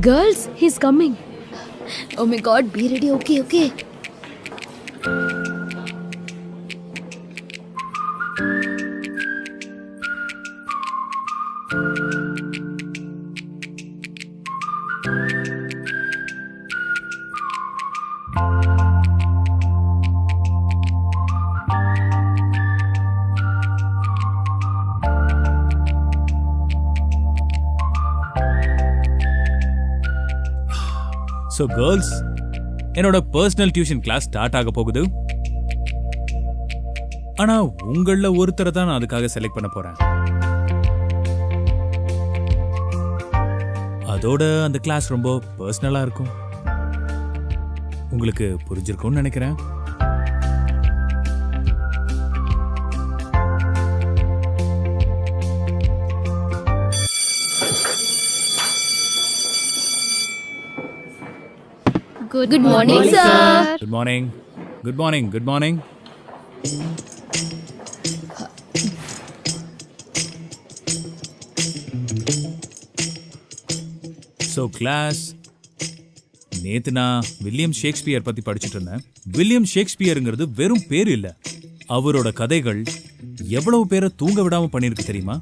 Girls, he's coming. Oh my god, be ready. Okay. So girls, என்னோட personal tuition class start ஆக போகுது. ஆனா உங்கள ஒருத்தரை தான் நான் அதுக்காக செலக்ட் பண்ண போறேன். அதோட அந்த கிளாஸ் ரொம்ப பர்சனலா இருக்கும். உங்களுக்கு புரிஞ்சிருக்கும்னு நினைக்கிறேன். Good morning, sir. Good morning. Good morning. Good morning. So class, நேத்து நான் வில்லியம் ஷேக்ஸ்பியர் பத்தி படிச்சுட்டு இருந்தேன். வில்லியம் ஷேக்ஸ்பியர்ங்கிறது வெறும் பேர் இல்ல, அவரோட கதைகள் எவ்வளவு பேரை தூங்க விடாம பண்ணிருக்கு தெரியுமா?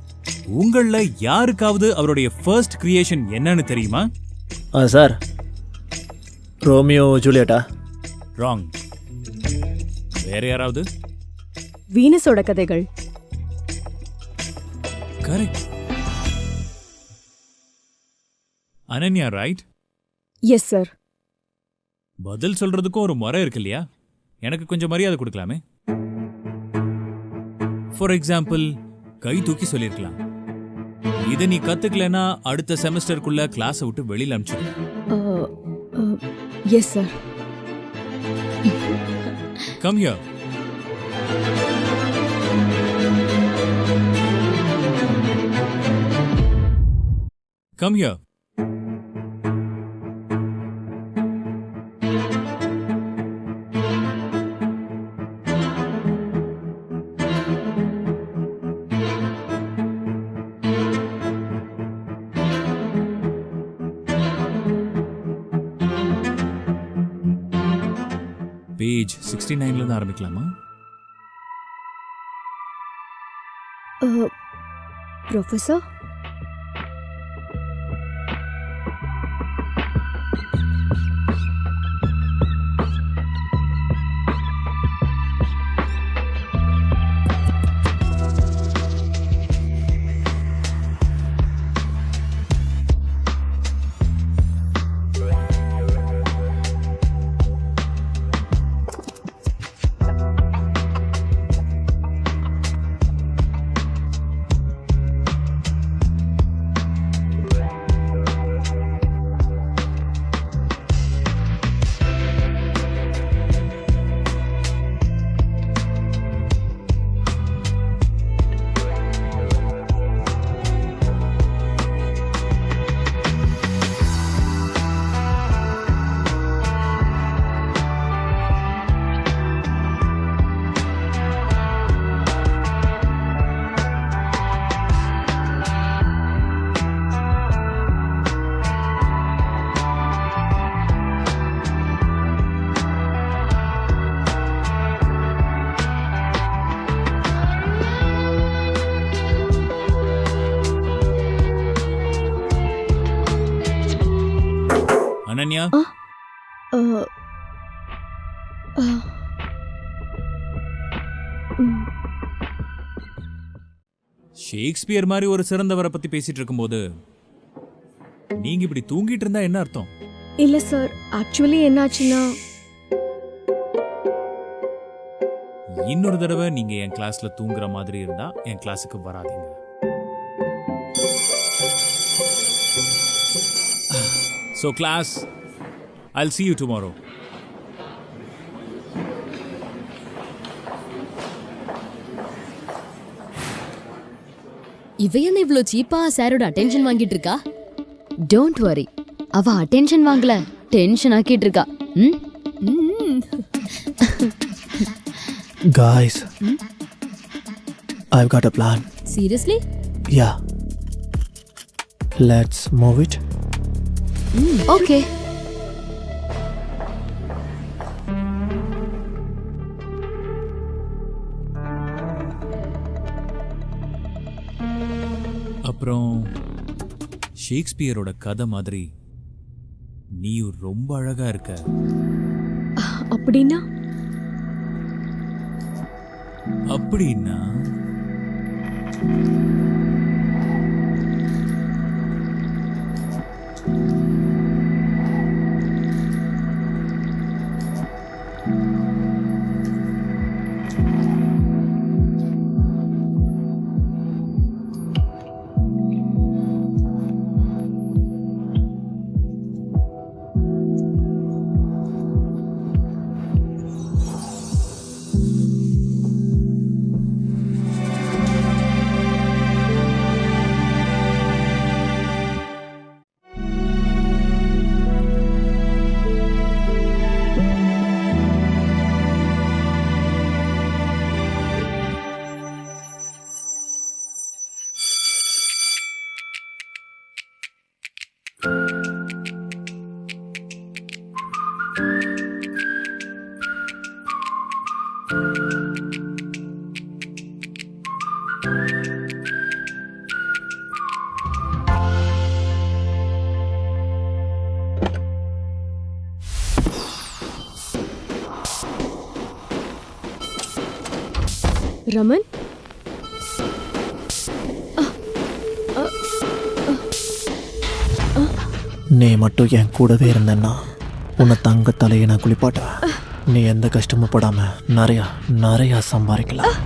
உங்கள யாருக்காவது அவருடைய ஃபர்ஸ்ட் கிரியேஷன் என்னன்னு தெரியுமா? சார், ரோமியோ ஜூலியட்டா? ராங். வேற யாராவது? வீனஸோட கதைகள். Correct. Ananya, right? Yes sir. பதில் சொல்றதுக்கும் ஒரு முறை இருக்கு இல்லையா? எனக்கு கொஞ்சம் மரியாதை கொடுக்கலாமே. ஃபார் எக்ஸாம்பிள், கை தூக்கி சொல்லிருக்கலாம், இதை நீ கத்துக்கலனா அடுத்த செமஸ்டருக்குள்ள கிளாஸை விட்டு வெளியில அனுப்பிச்சிடு. Yes, sir. Come here. Come here. Page 69 இருந்து ஆரம்பிக்கலாமா? ப்ரொஃபசர், அனன்யா, ஷேக்ஸ்பியர் மாதிரி ஒரு சிறந்தவரை பத்தி பேசிட்டு இருக்கும்போது நீங்க இப்படி தூங்கிட்டு இருந்தா என்ன அர்த்தம்? இல்ல சார், ஆக்சுவலி என்னாச்சுன்னா, இன்னொரு தடவை நீங்க என் கிளாஸ்ல தூங்குற மாதிரி இருந்தா என் கிளாஸுக்கு வராதீங்க. So class, I'll see you tomorrow. இவ என்ன இவ்ளோ சீப்பா சாரோட அட்டென்ஷன் வாங்கிட்டு இருக்கா? டோன்ட் வரி, அவ அட்டென்ஷன் வாங்கல, டென்ஷன் ஆக்கிட்டு இருக்கா. Guys, I've got a plan. Seriously? Yeah. Let's move it. Okay. அப்புறம் ஷேக்ஸ்பியரோட கதை மாதிரி நீ ரொம்ப அழகா இருக்க. அப்படின்னா அப்படின்னா ரமன், நீ மட்டும் என் கூடவே இருந்தன்னா உன்னை தங்க தலையை நான் குளிப்பாட்டுவேன். நீ எந்த கஷ்டமும் படாம நிறையா நிறையா சம்பாதிக்கலாம்.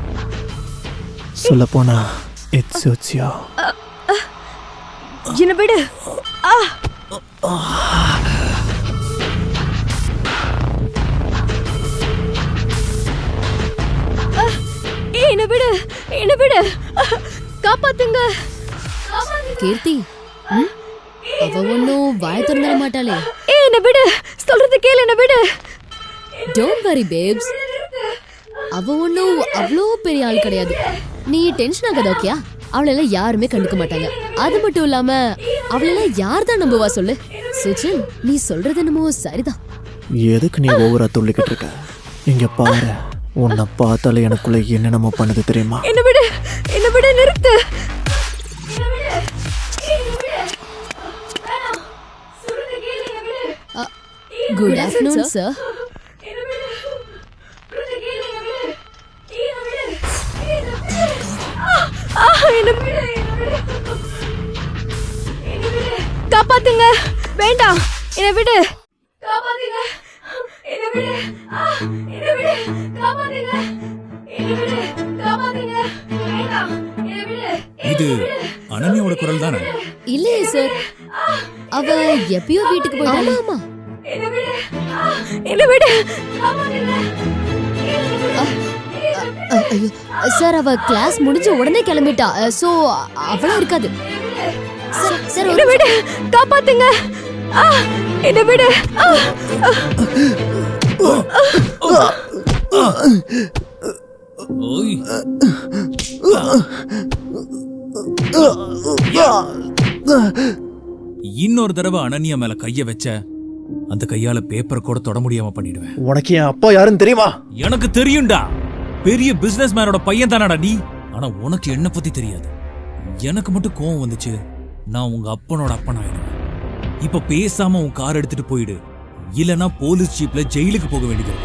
சொல்லப்போனா இட்ஸ் யூ. என்ன விடு. என்ன விடு, என்ன விடு, காப்பாத்துங்க. கீர்த்தி, அவ ஒன்னும் வாய திறந்துட மாட்டாளே. என்ன விடு, சொல்றது கேளு, என்ன விடு. டோன்ட் வரி பேப்ஸ், அவ ஒன்னும் அவ்வளோ பெரிய ஆள் கிடையாது. நீ டென்ஷன் ஆகாத, ஓகேயா? அவளெல்லாம் யாருமே கண்டுக்க மாட்டாங்க. அது மட்டும் இல்லாம அவளெல்லாம் யார் தான் நம்புவா சொல்லு? சுஜன், நீ சொல்றது என்னமோ சரிதான். எதுக்கு நீ ஓவரா துள்ளிக்கிட்டு இருக்க? இங்க பாரு, உன்னை பார்த்தாலே எனக்குள்ள என்னென்னமோ பண்ணுது தெரியுமா? என்ன விடு, என்ன விடு, நிறுத்து. Good afternoon sir. காப்பாத்துங்க, வேண்டாம், என்ன விடு. இது அனன்யாவோட குரல் தானே? இல்லையே சார், அவ எப்பயோ வீட்டுக்கு போயிட்டாளா? ஆமா. என்ன விடு. ஐயோ சார், அவ கிளாஸ் முடிஞ்ச உடனே கிளம்பிட்டா. சோ அவளா இருக்காது. சார் என்ன விடு, காப்பாத்துங்க. என்ன விடு. ஓய், இன்னொரு தடவை அனன்யா மேல கைய வச்ச அந்த கையால பேப்பர் கூட தொட முடியாம பண்ணிடுவேன். உனக்கு என் அப்பா யாருன்னு தெரியுமா? எனக்கு தெரியும்டா, பெரிய பிசினஸ் மேனோட பையன் தானடா நீ. ஆனா உனக்கு என்ன பத்தி தெரியாது. எனக்கு மட்டும் கோவம் வந்துச்சு, நான் உங்க அப்பனோட அப்பன் ஆயிடுவேன். இப்ப பேசாம உன் கார் எடுத்துட்டு போயிடு, இல்லனா போலீஸ் ஜீப்ல ஜெயிலுக்கு போக வேண்டியது.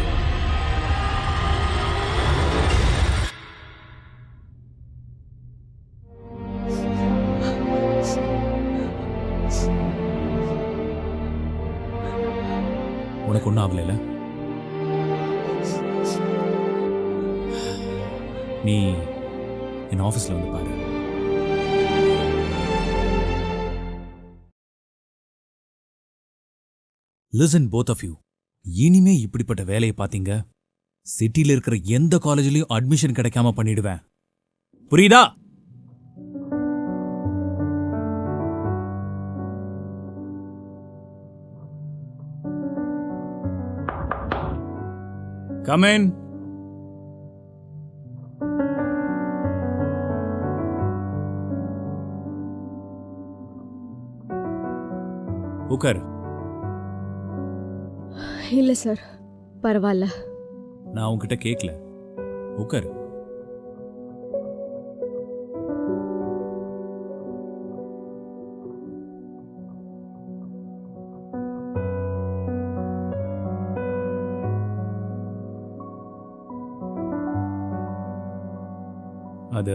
உனக்கு ஒன்றும் ஆகல? நீ என் ஆஃபீஸ்ல வந்து பாரு. லிசன் போத் ஆஃப் யூ, இனிமே இப்படிப்பட்ட வேலையை பார்த்தீங்க, சிட்டில இருக்கிற எந்த காலேஜ்லயும் அட்மிஷன் கிடைக்காம பண்ணிடுவேன். புரியுதா? Come in. உட்கார். இல்ல சார், பரவாயில்ல. நான் உன்கிட்ட கேட்கல. உட்காரு. அது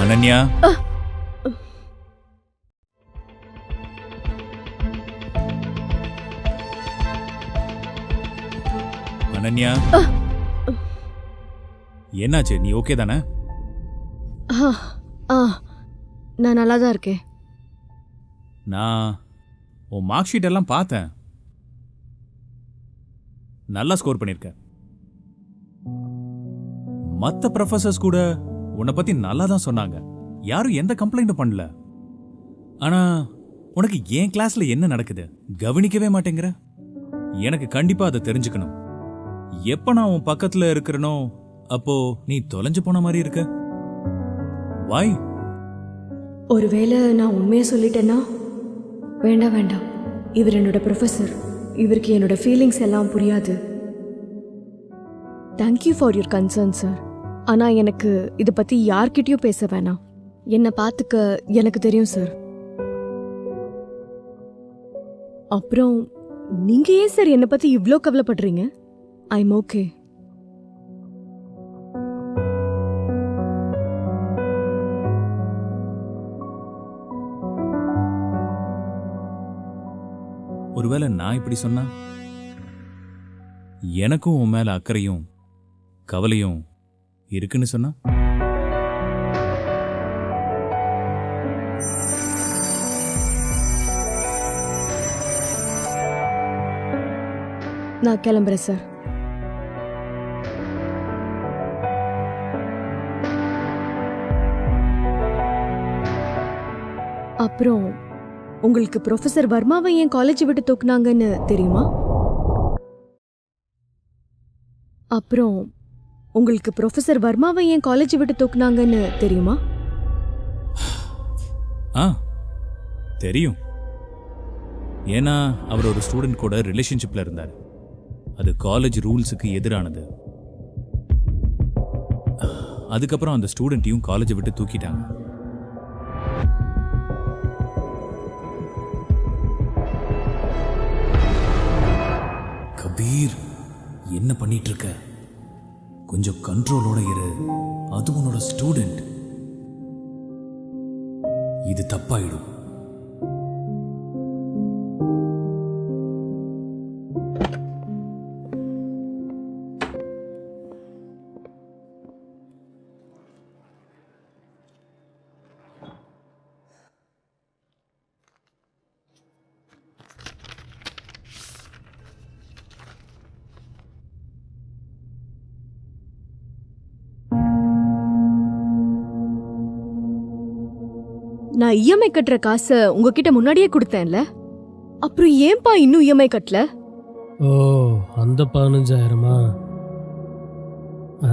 அனன்யா, அனன்யா, என்னாச்சு? நீ ஓகே தானே? நான் நல்லா தான் இருக்கேன். நான் உன் மார்க் ஷீட் எல்லாம் பார்த்தேன். நல்லா ஸ்கோர் பண்ணிருக்க. மற்ற ப்ரொஃபசர்ஸ் கூட உன்னை பத்தி நல்லா தான் சொன்னாங்க. யாரும் எந்த கம்ப்ளைண்ட்டும் பண்ணல. ஆனா உனக்கு என் கிளாஸ்ல என்ன நடக்குது கவனிக்கவே மாட்டேங்கிற. எனக்கு கண்டிப்பா அதை தெரிஞ்சுக்கணும். எப்ப நான் உன் பக்கத்துல இருக்கிறனோ அப்போ நீ தொலைஞ்சு போன மாதிரி இருக்க. Why? ஒருவேளை நான் உண்மையை சொல்லிட்டேன்னா? வேண்டாம் வேண்டாம், இவர் என்னோட ப்ரொஃபஸர். இவருக்கு என்னோட ஃபீலிங்ஸ் எல்லாம் புரியாது. Thank you for your concern sir. ஆனா எனக்கு இதை பத்தி யார்கிட்டயும் பேச வேணாம். என்னை பார்த்துக்க எனக்கு தெரியும் சார். அப்புறம் நீங்க ஏன் சார் என்னை பத்தி இவ்ளோ கவலைப்படுறீங்க? I'm okay. ஒருவேளை நான் இப்படி சொன்னா எனக்கும் உன் மேல அக்கறையும் கவலையும் இருக்குன்னு சொன்னா? நான் கிளம்புறேன் சார். அப்புறம் உங்களுக்கு ப்ரொஃபசர் வர்மாவை ஏன் காலேஜ் விட்டு தூக்குனாங்கன்னு தெரியுமா? அப்புறம் உங்களுக்கு ப்ரொஃபசர் வர்மாவை ஏன் காலேஜ் விட்டு தூக்குனாங்கன்னு தெரியுமா? தெரியும். ஏன்னா அவர் ஒரு ஸ்டூடெண்ட் கூட ரிலேஷன்ஷிப்ல இருந்தார். அது காலேஜ் ரூல்ஸுக்கு எதிரானது. அதுக்கப்புறம் அந்த ஸ்டூடெண்ட்டையும் காலேஜை விட்டு தூக்கிட்டாங்க. கபீர், என்ன பண்ணிட்டு இருக்க? கொஞ்சம் கண்ட்ரோலோட இரு. அது உன்னோட ஸ்டூடெண்ட். இது தப்பாயிடும். நான் இஎம்ஐ கட்டுற காசை உங்ககிட்ட முன்னாடியே கொடுத்தேன்ல, அப்புறம் ஏன்பா இன்னும் இஎம்ஐ கட்டல? ஓ, அந்த 15,000மா?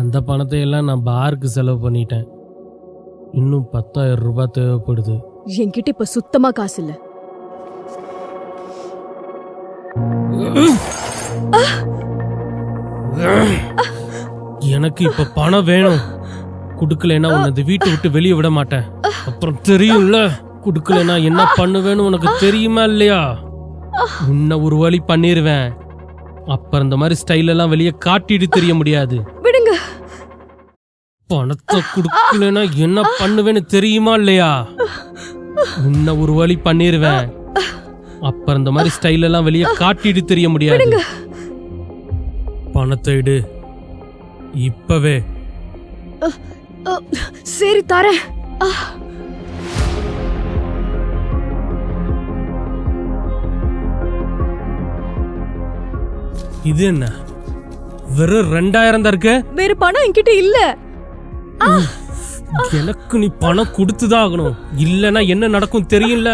அந்த பணத்தை எல்லாம் நான் பாருக்கு செலவு பண்ணிட்டேன். இன்னும் 10,000 ரூபாய் தேவைப்படுது. என்கிட்ட இப்ப சுத்தமா காசு இல்ல. எனக்கு இப்ப பணம் வேணும். குடுக்கலைன்னா உன்னை வீட்டை விட்டு வெளியே விட மாட்டேன். அப்புறம் தெரியும்ல, குடுக்கலைன்னா என்ன பண்ணுவேன்னு உனக்கு தெரியுமா இல்லையா? உன்னை ஒரு வழி பண்ணிருவேன். அப்புறம் இந்த மாதிரி ஸ்டைல் எல்லாம் வெளியே காட்டிட்டு தெரிய முடியாது. விடுங்க. பணத்தை குடுக்கலைன்னா என்ன பண்ணுவேன்னு தெரியுமா இல்லையா? உன்னை ஒரு வழி பண்ணிருவேன். அப்புறம் இந்த மாதிரி ஸ்டைல் எல்லாம் வெளியே காட்டிட்டு தெரிய முடியாது. பணத்தை இடு இப்பவே. சரி தரேன். இது என்ன, வெறும் 2000 தான் இருக்கு? வேற பணம் என்கிட்ட இல்ல. எனக்கு நீ பணம் கொடுத்துதான் ஆகணும், இல்லனா என்ன நடக்கும் தெரியல.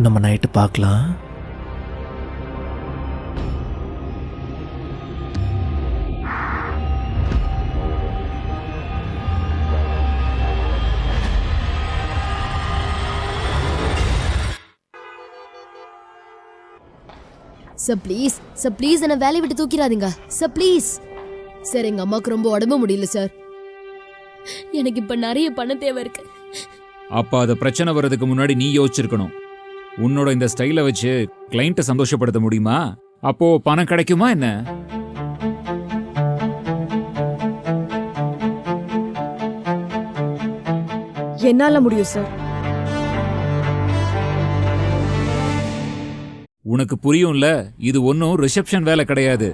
நம்ம நைட்டு பார்க்கலாம். சார் ப்ளீஸ், சார் ப்ளீஸ் என்ன வேலையை விட்டு தூக்கிடாதீங்க சார், ப்ளீஸ் சார். எங்க அம்மாவுக்கு ரொம்ப உடம்பு முடியல சார். எனக்கு இப்ப நிறைய பணம் தேவை இருக்கு. அப்ப அத பிரச்சனை வர்றதுக்கு முன்னாடி நீ யோசிச்சிருக்கணும். உன்னோட இந்த ஸ்டைலை வச்சு கிளைண்ட்டை சந்தோஷப்படுத்த முடியுமா? அப்போ பணம் கிடைக்குமா என்ன? என்னால முடியும் சார். உனக்கு புரியும்ல, இது ஒன்றும் ரிசப்ஷன் வேலை கிடையாது.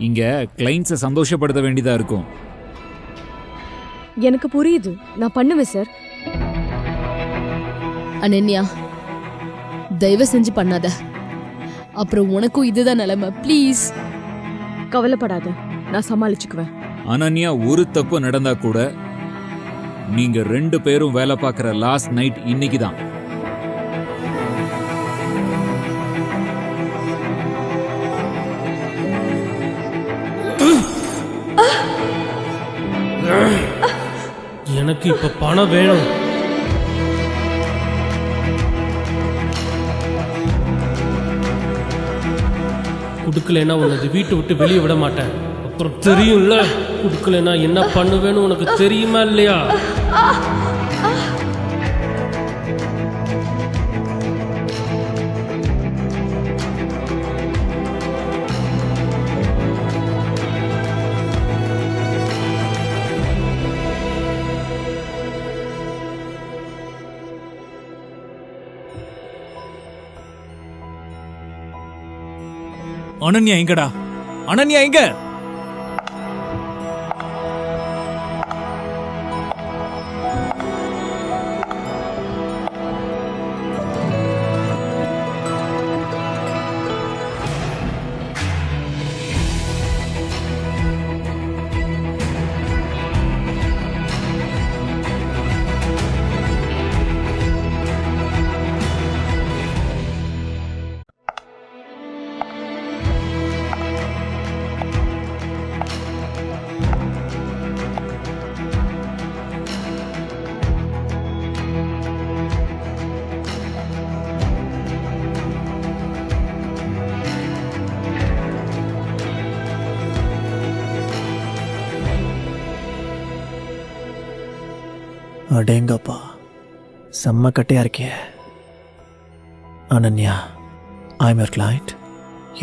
இங்க கிளைண்ட்ஸை சந்தோஷப்படுத்த வேண்டியதா இருக்கும். எனக்கு புரியுது, நான் பண்ணுவேன் சார். அனன்யா, தயவு செஞ்சு பண்ணாத. அப்புறம் உனக்கும் இதுதான் நிலைமை. ப்ளீஸ். கவலைப்படாத, நான் சமாளிச்சுக்குவேன். அனன்யா, ஒரு தப்பு நடந்தா கூட நீங்க 2 பேரும் வேலை பார்க்குற லாஸ்ட் நைட் இன்னைக்கு தான். எனக்கு இப்ப பணம் வேணும். குடுக்கலைன்னா உனது வீட்டை விட்டு வெளியே விட மாட்டேன். அப்புறம் தெரியும்ல, குடுக்கலைன்னா என்ன பண்ணுவேன்னு உனக்கு தெரியுமா இல்லையா? அனன்யா எங்கடா? அனன்யா எங்க? அடேங்கப்பா, செம்ம கட்டையா இருக்கே. Ananya, I'm your client.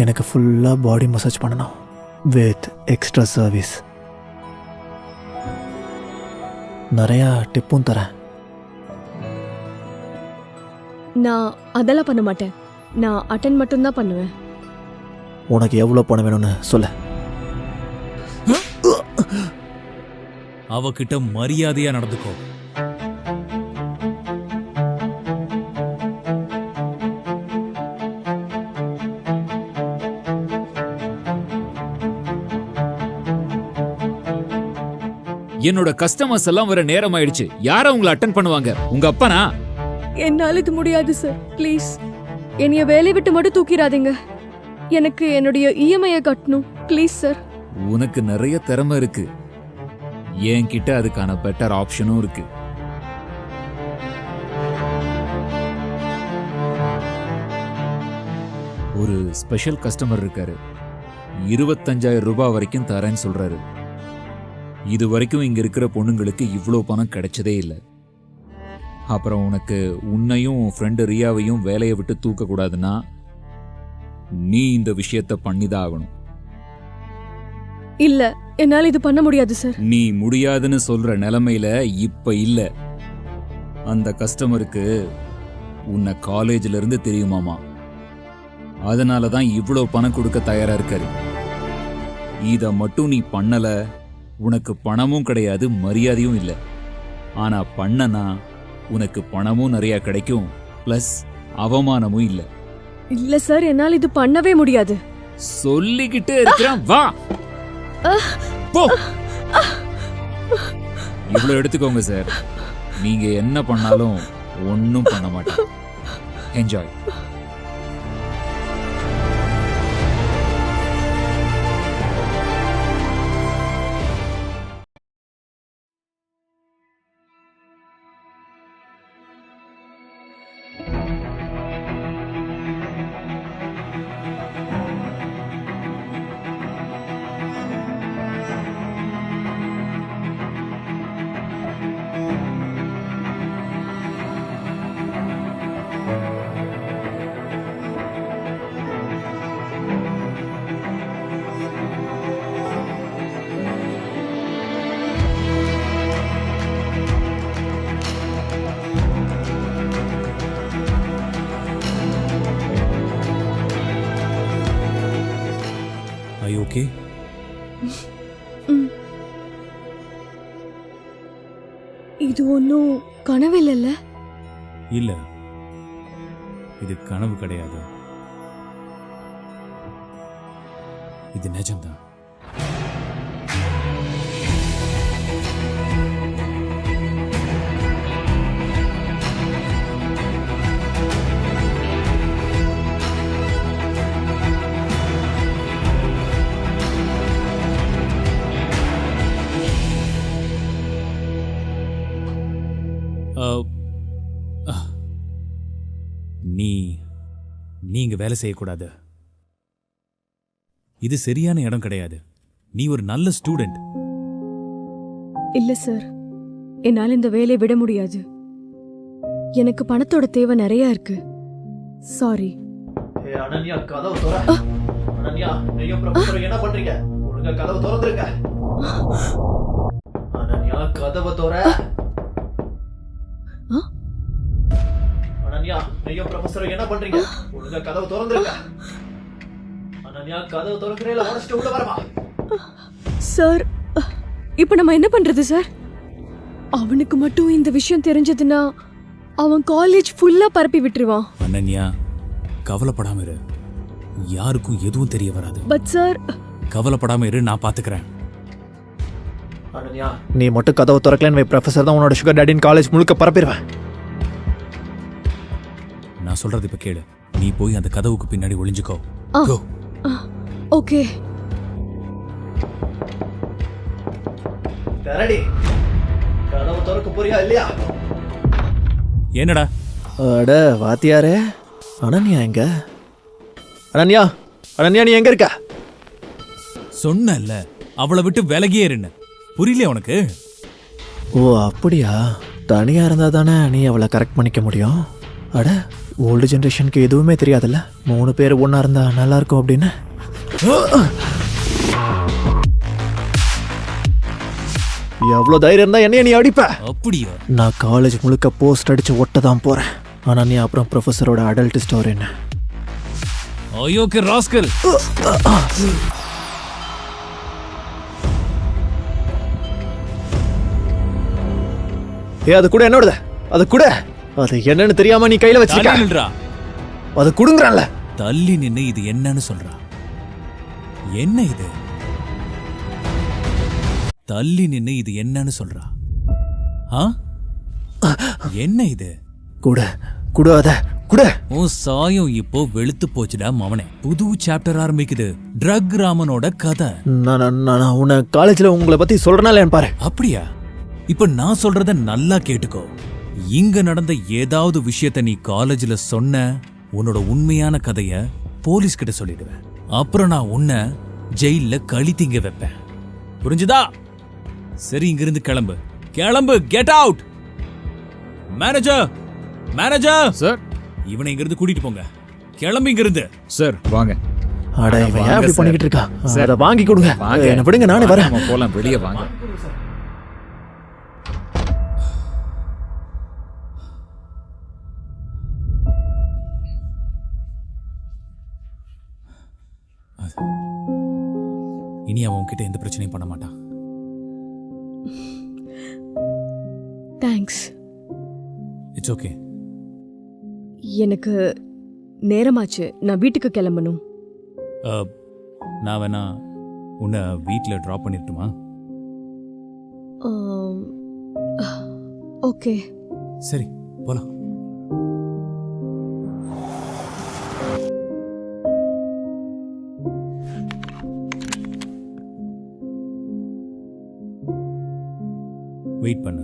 எனக்கு ஃபுல்லாக பாடி மசாஜ் பண்ணணும் வித் எக்ஸ்ட்ரா சர்வீஸ். நிறையா டிப்பும் தரேன். நான் அதெல்லாம் பண்ண மாட்டேன். நான் அட்டன் மட்டும்தான் பண்ணுவேன். உனக்கு எவ்வளோ பணம் வேணும்னு சொல்ல. அவகிட்ட மரியாதையா நடந்துக்கோ. என்னோட கஸ்டமர்ஸ் எல்லாம் வர நேரம் ஆயிடுச்சு. யார உங்களை அட்டென்ட் பண்ணுவாங்க? உங்க அப்பனா? என்னால் இது முடியாது சார். ப்ளீஸ் என்னைய வேலையை விட்டு மட்டும் தூக்கிடாதீங்க. எனக்கு என்னுடைய இஎம்ஐயை கட்டணும் ப்ளீஸ் சார். உனக்கு நிறைய திறமை இருக்கு. என்கிட்ட அதுக்கான பெட்டர் ஆப்ஷனும் இருக்கு. ஒரு ஸ்பெஷல் கஸ்டமர் இருக்காரு. 25,000 ரூபாய் வரைக்கும் தரேன்னு சொல்றாரு. இது வரைக்கும் இங்க இருக்கிற பொண்ணுங்களுக்கு இவ்வளோ பணம் கிடைச்சதே இல்லை. அப்புறம் உனக்கு உன்னையும் ஃப்ரெண்டு ரியாவையும் வேலையை விட்டு தூக்க கூடாதுன்னா நீ இந்த விஷயத்த பண்ணிதான் ஆகணும். இல்ல, என்னால இது பண்ண முடியாது சார். நீ முடியாதுன்னு சொல்ற நிலைமையில இப்ப இல்ல. அந்த கஸ்டமருக்கு உன்னை காலேஜ்ல இருந்து தெரியுமாமா. அதனாலதான் இவ்வளோ பணம் கொடுக்க தயாரா இருக்காரு. இத மட்டும் நீ பண்ணல, உனக்கு பணமும் கிடையாது, மரியாதையும் இல்லை. ஆனா பண்ணனா உனக்கு பணமும் நிறைய கிடைக்கும், பிளஸ் அவமானமும் இல்லை. இல்ல சார், என்னால இது பண்ணவே முடியாது. சொல்லிக்கிட்டே இருக்கிறான், வா போ. இவ்வளவு எடுத்துக்கோங்க சார். நீங்க என்ன பண்ணாலும் ஒன்னும் பண்ண மாட்டேன். என்ஜாய். ஓகே, இது ஒன்னும் கனவு இல்லைல்ல? இல்ல, இது கனவு கிடையாது, இது நிஜம்தான். நீங்க வேலை செய்யக்கூடாது. இது சரியான இடம் கிடையாது. நீ ஒரு நல்ல ஸ்டூடெண்ட். இல்ல சார், என்னால இந்த வேலையை விட முடியாது. எனக்கு பணத்தோட தேவை நிறைய இருக்கு. சாரி. அனன்யா, கதவு தோற. அனன்யா, நீங்க ப்ரொஃபசர் என்ன பண்றீங்க? ஒழுங்கா கதவு திறந்துருங்க. அனன்யா, கதவு தோற. அனன்யா, நீங்க ப்ரொஃபசர் என்ன பண்றீங்க? ஒழுங்கா கதவு திறந்துருங்க. அனன்யா, கதவு திறக்கறேல உடைச்சிட்டு உள்ள வரமா. சார், இப்போ நம்ம என்ன பண்றது சார்? அவனுக்கு மட்டும் இந்த விஷயம் தெரிஞ்சதுன்னா அவன் காலேஜ் ஃபுல்லா பரப்பி விட்டுருவான். அனன்யா, கவலைப்படாம இரு. யாருக்கும் எதுவும் தெரிய வராது. பட் சார், கவலைப்படாம இரு, நான் பாத்துக்கிறேன். அனன்யா, நீ மட்டும் கதவு திறக்கலன்னு ப்ரொஃபசர் தான் உன்னோட சுகர் டாடின்னு காலேஜ் முழுக்க பரப்பிடுவேன். நான் சொல்றது இப்ப கேளு. நீ போய் அந்த கதவுக்கு பின்னாடி ஒளிஞ்சுக்கோ. Go. ஓகே. கரடி, கதவு திறக்க போறியா இல்லையா? என்னடா? அட வாத்தியாரே, அனன்யா எங்க? அனன்யா, அனன்யா நீ எங்க இருக்க? சொன்னல, அவளை விட்டு விலகியே இருன்னு. புரியல உனக்கு? ஓ அப்படியா? தனியா இருந்தா தானே நீ அவளை கரெக்ட் பண்ணிக்க முடியும். அட, ஓல்டு ஜென்ரேஷனுக்கு எதுவுமே தெரியாதுல்ல, 3 பேர் ஒன்னா இருந்தா நல்லா இருக்கும் அப்படின்னு. எவ்வளவு தைரியம் இருந்தா என்னைய நீ அடிப்ப? அப்படியா? நான் காலேஜ் முழுக்க போஸ்ட் அடிச்சு ஒட்ட தான் போறேன். ஆனா நீ அப்புறம் ப்ரொஃபஸரோட அடல்ட் ஸ்டோரி என்ன? ஐயோக்கு ராஸ்கல். அது கூட என்னோடது, அது கூட. அது என்னன்னு தெரியாம நீ கையில வச்சிருக்க. அது குடுங்கறான்ல. தள்ளி நின்னு இது என்னன்னு சொல்றா? என்ன இது? தள்ளி நின்னு இது என்னன்னு சொல்றா? என்ன இது? கூட கூட அத குடு. உன் சாயம் இப்போ வெளுத்து போச்சுடா மவனே. புது சாப்டர் ஆரம்பிக்குது. ட்ரக் ராமனோட கதை. நான் உன்னை காலேஜ்ல உங்களை பத்தி சொல்றனால பாரு. அப்படியா? இப்ப நான் சொல்றத நல்லா கேட்டுக்கோ. இங்க நடந்த ஏதாவது விஷயத்த நீ காலேஜ்ல சொன்ன, உன்னோட உண்மையான கதைய போலீஸ் கிட்ட சொல்லிடுவேன். அப்புறம் நான் உன்னை ஜெயில கழி திங்க வைப்பேன். புரிஞ்சுதா? சரி, இங்கிருந்து கிளம்பு. கிளம்பு, get out. Manager, manager sir. இவனை இங்கிருந்து கூட்டிட்டு போங்க. கிளம்பி இங்கிருந்து. சார் வாங்க. அட இவன் ஏன் இப்படி பண்ணிக்கிட்டு இருக்கா? சார், அதை வாங்கி கொடுங்க. என்ன விடுங்க, நானே வரேன். நம்ம போலாம், வெளியே வாங்க. இனி அவன் கிட்ட எந்த பிரச்சனையும் பண்ண மாட்டான். தேங்க்ஸ். It's okay. எனக்கு நேரமாச்சு, நான் வீட்டுக்கு கிளம்பணும். நான் வேணா உன்னை வீட்டில் ட்ராப் பண்ணிட்டுமா? ஓகே, சரி, போலாம். வெயிட் பண்ணு.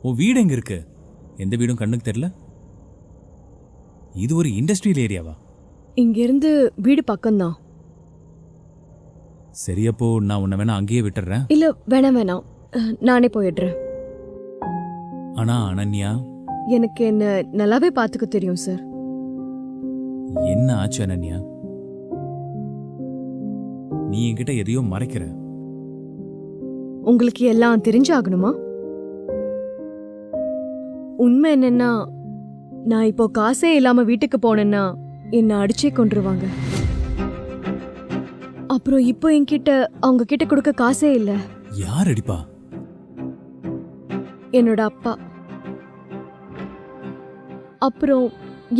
உன் வீடு எங்க இருக்கு? எந்த வீடும் கண்ணுக்கு தெரியல. இது ஒரு இண்டஸ்ட்ரியல் ஏரியாவா? இங்கிருந்து வீடு பக்கம்தான். சரி, அப்போ நான் உன்னை வேணா அங்கேயே விட்டுறேன். இல்ல, வேணாம் வேணாம், நானே போயிடுறேன். ஆனா அனன்யா, எனக்கு என்ன நல்லாவே பாத்துக்க தெரியும் சார். என்ன ஆச்சு அனன்யா? நீ என்கிட்ட எதையோ மறைக்கிற. உங்களுக்கு எல்லாம் தெரிஞ்சாகணுமா? உண்மை என்னன்னா, நான் இப்போ காசே இல்லாம வீட்டுக்கு போனேன்னா என்ன அடிச்சே கொன்றுவாங்க. அப்புறம் இப்போ என்கிட்ட அவங்க கிட்ட கொடுக்க காசே இல்ல. யார் அடிப்பா? என்னோட அப்பா. அப்புறம்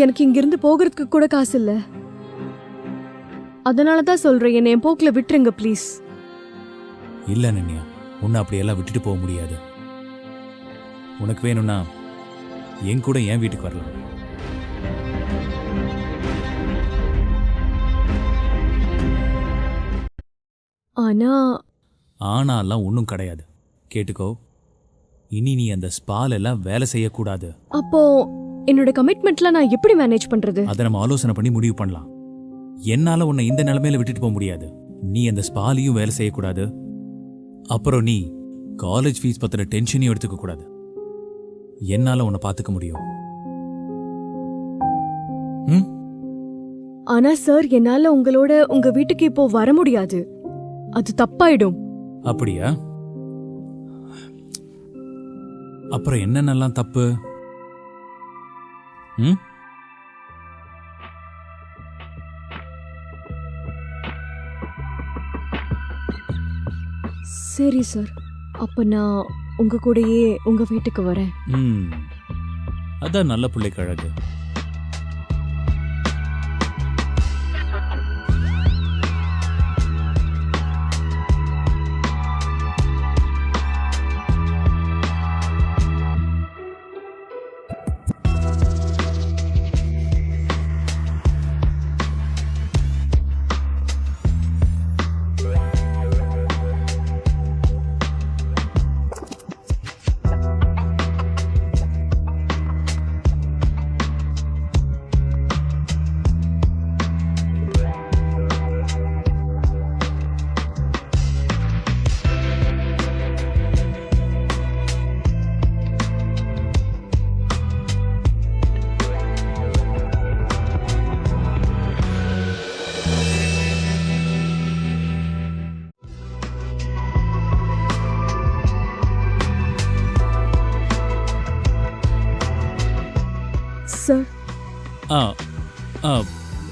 எனக்கு இங்கிருந்து போகிறதுக்கு கூட காசு இல்ல. அதனாலதான் சொல்றேன், என்னை என் போக்குல விட்டுருங்க ப்ளீஸ். இல்ல அனன்யா, உன்னை அப்படியெல்லாம் விட்டுட்டு போக முடியாது. உனக்கு வேணும்னா என் கூட என் வீட்டுக்கு வரலாம். ஆனாலாம் ஒன்றும் கிடையாது. கேட்டுக்கோ, இனி நீ அந்த ஸ்பால் எல்லாம் வேலை செய்யக்கூடாது. அப்போ என்னோட கமிட்மெண்ட்லாம் நான் எப்படி மேனேஜ் பண்றது? அதை நம்ம ஆலோசனை பண்ணி முடிவு பண்ணலாம். என்னால உன்னை இந்த நிலைமையில விட்டுட்டு போக முடியாது. நீ அந்த ஸ்பாலையும் வேலை செய்யக்கூடாது. அப்புறம் நீ காலேஜ் ஃபீஸ் பத்திர டென்ஷனையும் எடுத்துக்க கூடாது. என்னால உன்னை பாத்துக்க முடியும். ஆனா சார், என்னால உங்களோட உங்க வீட்டுக்கு இப்போ வர முடியாது. அது தப்பாயிடும். அப்படியா? அப்புறம் என்னென்னலாம் தப்பு? சரி சார், அப்ப நான் உங்க கூடயே உங்க வீட்டுக்கு வரேன். அதான் நல்ல பிள்ளைக்கு அழகு.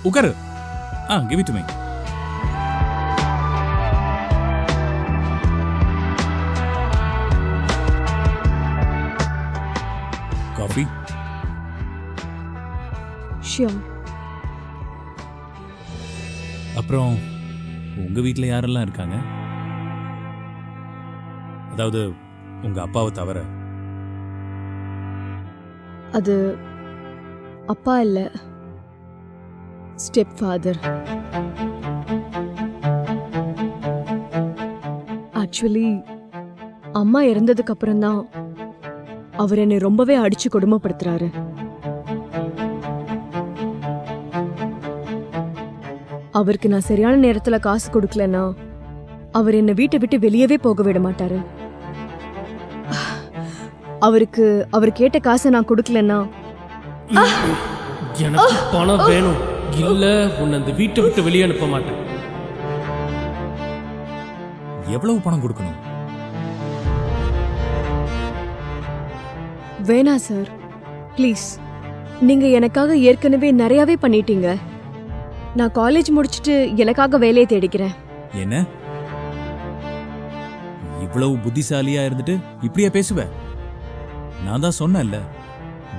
உட்காரு. Give it to me. Coffee? Sure. அப்புறம் உங்க வீட்டில் யாரெல்லாம் இருக்காங்க? அதாவது உங்க அப்பாவை தவிர. அது அப்பா இல்ல, ஸ்டெப் ஃபாதர். ஆக்சுவலி அம்மா இறந்ததுக்கு அப்புறம் தான் அவர் என்னை ரொம்பவே அடிச்சு கொடுமைப்படுத்துறாரு. அவருக்கு நான் சரியான நேரத்துல காசு கொடுக்கலன்னா அவர் என்னை வீட்டை விட்டு வெளியவே போக விட மாட்டாரு. அவர் கேட்ட காசை நான் கொடுக்கலன்னா எனக்கு பணம் வேணும், இல்ல உன்னை அந்த வீட்டை விட்டு வெளியே அனுப்ப மாட்டேன். எவ்வளவு பணம் கொடுக்கணும்? வேணா சார், ப்ளீஸ். நீங்க எனக்காக ஏற்கனவே நிறையவே பண்ணிட்டீங்க. நான் காலேஜ் முடிச்சிட்டு எனக்காக வேலையை தேடிக்கிறேன். என்ன இவ்வளவு புத்திசாலியா இருந்துட்டு இப்படியே பேசுவ? நான் தான் சொன்னேன்ல,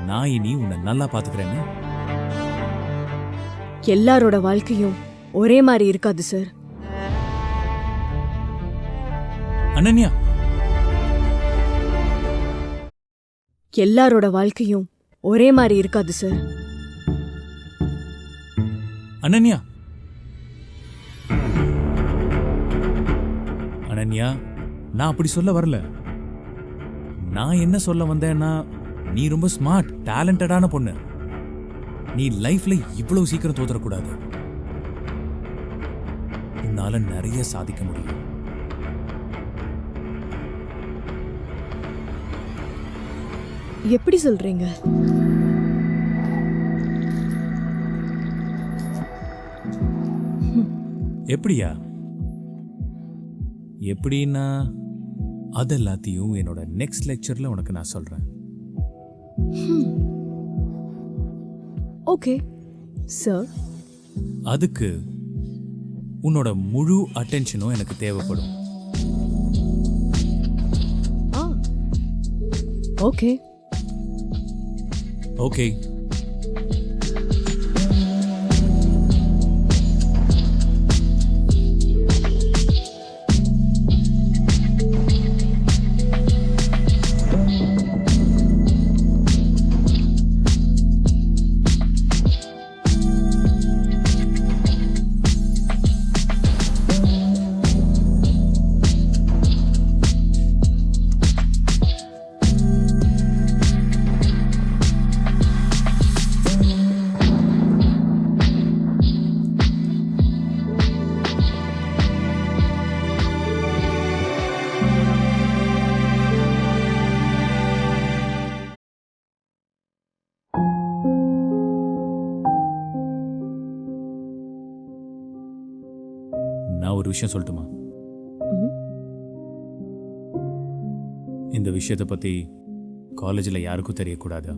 நான் இனி உன்னை நல்லா பாத்துக்கிறேன்னு. எல்லாரோட வாழ்க்கையும் ஒரே மாதிரி இருக்காது சார். அனன்யா, எல்லாரோட வாழ்க்கையும் ஒரே மாதிரி இருக்காது சார். அனன்யா, அனன்யா, நான் அப்படி சொல்ல வரல. நான் என்ன சொல்ல வந்தேன்னா, நீ ரொம்ப ஸ்மார்ட், டேலண்டடான பொண்ணு. நீ லைஃப்ல இவ்வளவு சீக்கிரம் தோத்தரக்கூடாது. உன்னால நிறைய சாதிக்க முடியும். எப்படி சொல்றீங்க? எப்படியா? எப்படின்னா அது எல்லாத்தையும் என்னோட நெக்ஸ்ட் லெக்சர்ல உனக்கு நான் சொல்றேன். Okay sir. அதுக்கு உன்னோட முழு அட்டென்ஷனும் எனக்கு தேவைப்படும். Okay okay. நான் ஒரு விஷயம் சொல்லட்டுமா? இந்த விஷயத்தை பத்தி காலேஜில் யாருக்கும் தெரியக்கூடாது.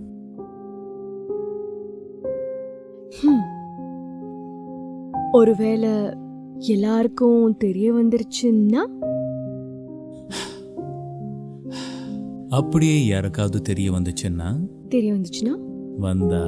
ஒருவேளை எல்லாருக்கும் தெரிய வந்துருச்சுன்னா? அப்படியே யாருக்காவது தெரிய வந்துச்சுன்னா வந்தா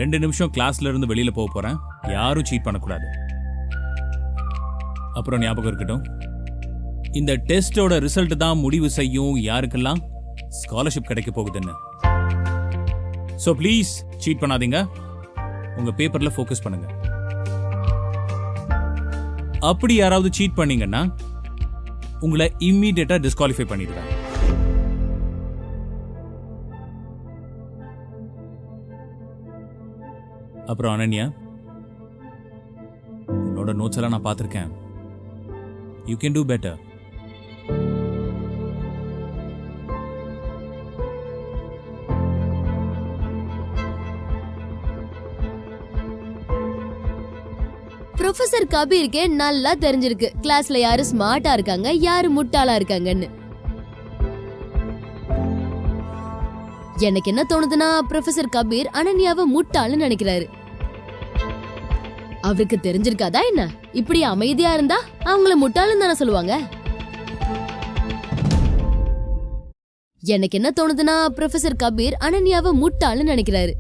ரெண்டு நிமிஷம் கிளாஸ்ல இருந்து வெளியில போக போறேன். யாரும் சீட் பண்ணக்கூடாது. அப்புறம் ஞாபகம் இருக்கட்டும், இந்த டெஸ்டோட ரிசல்ட் தான் முடிவு செய்யும் யாருக்கெல்லாம் ஸ்காலர்ஷிப் கிடைக்க போகுதுன்னு. ஸோ ப்ளீஸ் சீட் பண்ணாதீங்க. உங்க பேப்பர்ல ஃபோக்கஸ் பண்ணுங்க. அப்படி யாராவது சீட் பண்ணீங்கன்னா உங்களை இம்மீடியட்டா டிஸ்குவாலிஃபை பண்ணிடுவேன். அப்புறம் அனன்யா, உன்னோட நோட்ஸ் எல்லாம் நான் பார்த்துருக்கேன். You can do better. Professor கபீருக்கு நல்லா தெரிஞ்சிருக்கு கிளாஸ்ல யாரு ஸ்மார்ட்டா இருக்காங்க யாரு முட்டாளா இருக்காங்கன்னு. எனக்கு என்ன தோணுதுன்னா ப்ரொஃபசர் கபீர் அனன்யாவை முட்டாள்னு நினைக்கிறாரு. அவருக்கு தெரிஞ்சிருக்காதா என்ன? இப்படி அமைதியா இருந்தா அவங்கள முட்டாள்னு தானே சொல்லுவாங்க. எனக்கு என்ன தோணுதுன்னா ப்ரொஃபசர் கபீர் அனன்யாவை முட்டாள்னு நினைக்கிறாரு.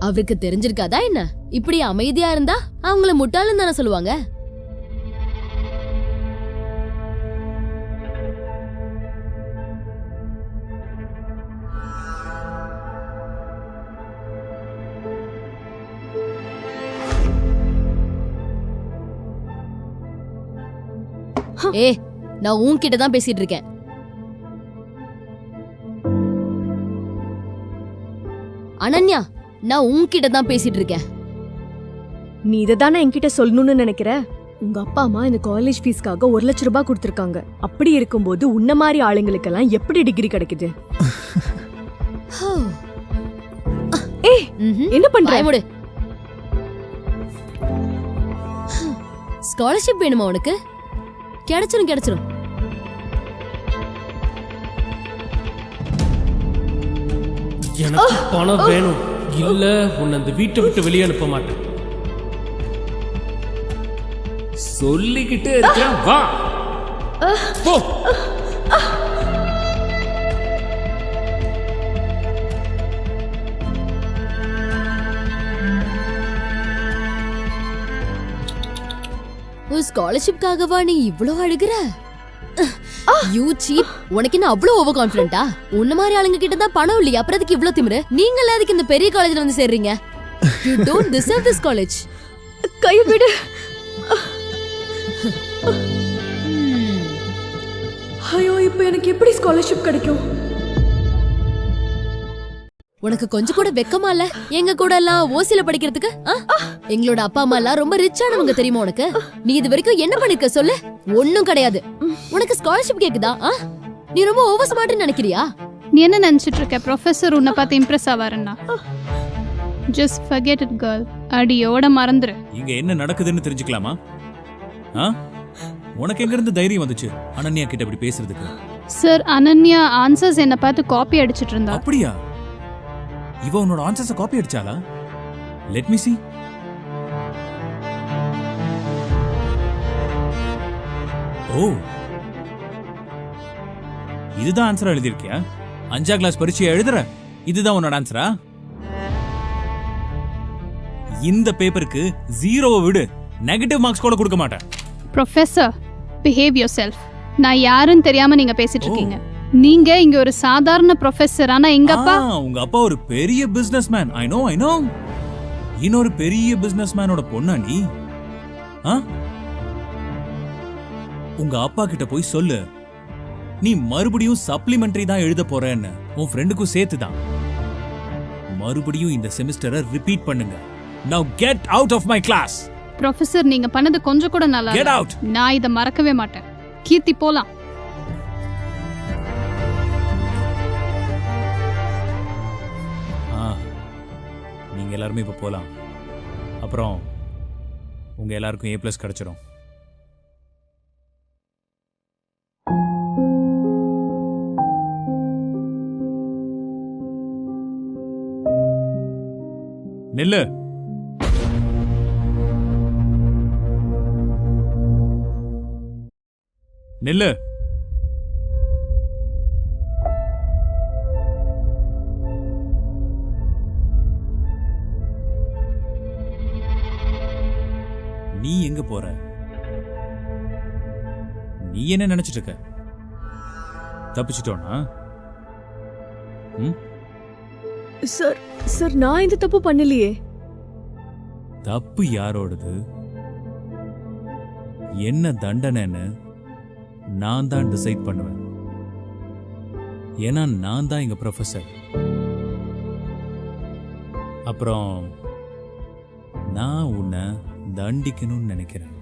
அவருக்கு தெரிஞ்சிருக்காதா என்ன? இப்படி அமைதியா இருந்தா அவங்கள முட்டாள்னு தானே சொல்லுவாங்க. நான் உன்கிட்ட தான் பேசிட்டு இருக்கேன். அனன்யா, நான் உன்கிட்ட தான் பேசிட்டு இருக்கேன். நீ இதை தானே என்கிட்ட சொல்லணும்னு நினைக்கிற? உங்க அப்பா அம்மா இந்த காலேஜ் ஃபீஸ்க்காக 1 லட்சம் ரூபாய் கொடுத்திருக்காங்க. அப்படி இருக்கும்போது உன்ன மாதிரி ஆளுங்களுக்கெல்லாம் எப்படி டிகிரி கிடைக்குது? ஏய், என்ன பண்ற? ஸ்காலர்ஷிப் வேணுமா உனக்கு? கிடைச்சிரும் கிடைச்சிரும். எனக்கு பணம் வேணும், இல்ல உன்னை அந்த வீட்டை விட்டு வெளியே அனுப்ப மாட்டேன். சொல்லிக்கிட்டே இருக்கிறேன், வா போ. ஒரு ஸ்காலர்ஷிப்காகவா நீ இவ்ளோ அழுகுற? You cheap. உனக்கு என்ன அவ்ளோ ஓவர் கான்ஃபிடென்ட்டா? உன்ன மாதிரி ஆளுங்க கிட்ட தான் பணம் இல்லையா? அப்புறம் அதுக்கு இவ்ளோ திமிரு? நீங்களே அதுக்கு இந்த பெரிய காலேஜ்ல வந்து சேர்றீங்க. You don't deserve this college. கை விடு. ஐயோ, இப்போ எனக்கு எப்படி ஸ்காலர்ஷிப் கிடைக்கும்? உனக்கு கொஞ்சம் கூட வெக்கமா இல்ல? எங்க கூட எல்லாம் ஓசில படிக்கிறதுக்கு? எங்களோட அப்பா அம்மா எல்லாம் ரொம்ப ரிச்சானவங்க தெரியுமா உனக்கு? நீ இது வரைக்கும் என்ன பண்ணிருக்க சொல்லு? ஒண்ணும் கிடையாது. உனக்கு ஸ்காலர்ஷிப் கேக்குதா? நீ ரொம்ப ஓவர் ஸ்மார்ட்னு நினைக்கிறியா? நீ என்ன நினைச்சிட்டு இருக்க? ப்ரொஃபசர் உன்னை பார்த்து இம்ப்ரெஸ் ஆவாருன்னா? Just forget it girl. அடியோட மறந்துரு. இங்க என்ன நடக்குதுன்னு தெரிஞ்சுக்கலாமா? உனக்கு எங்க இருந்து தைரியம் வந்துச்சு அனன்யா கிட்ட இப்படி பேசுறதுக்கு? சார், அனன்யா ஆன்சர்ஸ் என்ன பார்த்து காப்பி அடிச்சிட்டு இருந்தா. அப்படியா? இவ உன்னோட ஆன்சர்ஸ காப்பி அடிச்சாளா? Let me see. ஓ, இதுதான் ஆன்சரா எழுதிருக்கியா? 5ஆம் கிளாஸ் பரீட்சையை எழுதுற இதுதான் உன்னோட ஆன்சரா? இந்த பேப்பருக்கு 0 விடு. நெகட்டிவ் மார்க்ஸ் கூட கொடுக்க மாட்டேன். Professor, behave your self. நான் யாருன்னு தெரியாம நீங்க பேசிட்டு இருக்கீங்க. நீங்க இங்க ஒரு சாதாரண ப்ரொஃபசர். ஆனா எங்க அப்பா, உங்க அப்பா ஒரு பெரிய பிசினஸ்மேன். I know. இன்னொரு பெரிய பிசினஸ்மேனோட பொண்ணா நீ? உங்க அப்பா கிட்ட போய் சொல்லு, நீ மறுபடியும் சப்ளிமெண்டரி தான் எழுத போறேன்னு. உன் ஃப்ரெண்டுக்கும் சேர்த்து தான். மறுபடியும் இந்த செமிஸ்டரை ரிப்பீட் பண்ணுங்க. Now get out of my class. Professor, நீங்க பண்ணது கொஞ்சம் கூட நல்லா Get இல்ல. out. நான் இத மறக்கவே மாட்டேன். கீர்த்தி, போலாம். நீங்க எல்லாருமே இப்ப போலாம். அப்புறம் உங்க எல்லாருக்கும் A+ கிடைச்சிடும். நில்லு. நில்லு. நீ எங்க போற? நீ என்ன நினைச்சிட்டு இருக்க? தப்பிச்சிட்டோனா? சார், நான் இந்த தப்பு பண்ணலையே. தப்பு யாரோடது? என்ன தண்டனைன்னு நான் தான் டிசைட் பண்ணுவேன். ஏன்னா நான் தான் எங்க ப்ரொஃபசர். அப்புறம் நான் உன்னை தண்டிக்கணும்னு நினைக்கிறேன்.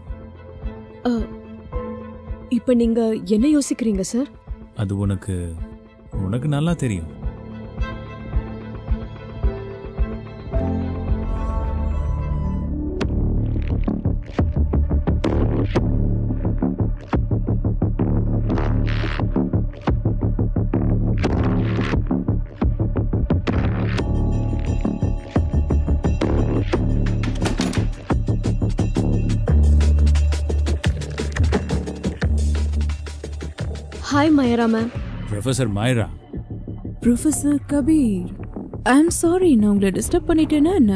இப்ப நீங்க என்ன யோசிக்கிறீங்க சார்? அது உனக்கு உனக்கு நல்லா தெரியும். Hi Mayra ma'am. Professor Mayra. Professor Kabir, I am sorry, நான் உங்களை டிஸ்டர்ப் பண்ணிட்டேன்னா என்ன?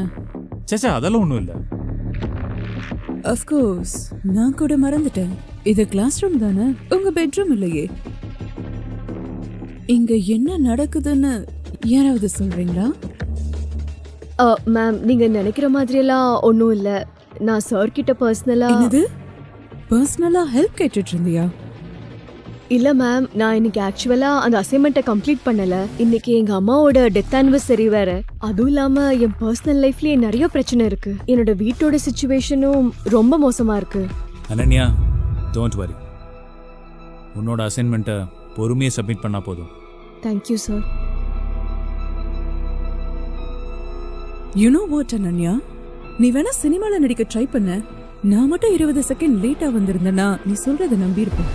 சேச்சா, அதெல்லாம் ஒன்றும் இல்லை. அஃப்கோர்ஸ், நான் கூட மறந்துட்டேன். இது கிளாஸ் ரூம் தானே, உங்க பெட்ரூம் இல்லையே. இங்க என்ன நடக்குதுன்னு யாராவது சொல்றீங்களா? மேம், நீங்க நினைக்கிற மாதிரியெல்லாம் ஒன்றும் இல்லை. நான் சார் கிட்ட பர்சனலா. என்னது, பர்சனலா ஹெல்ப் கேட்டுட்டு இருந்தியா? இல்ல மேம், நான் இன்னைக்கு ஆக்சுவலா அந்த அசைன்மெண்ட்டை கம்ப்ளீட் பண்ணல. இன்னைக்கு எங்க அம்மாவோட டெத் ஆனிவர்சரி வேற. அதுவும் இல்லாம என் பர்சனல் லைஃப்லயே நிறைய பிரச்சனை இருக்கு. என்னோட வீட்டோட சிச்சுவேஷனும் ரொம்ப மோசமா இருக்கு. Ananya, don't worry. உன்னோட அசைன்மெண்ட்டை பொறுமையை சப்மிட் பண்ணா போதும். Thank you sir. You know what Ananya, நீ வேணா சினிமால நடிக்க ட்ரை பண்ண. நான் மட்டும் 20 செகண்ட் லேட்டா வந்திருந்தேன்னா நீ சொல்றதை நம்பியிருப்பேன்.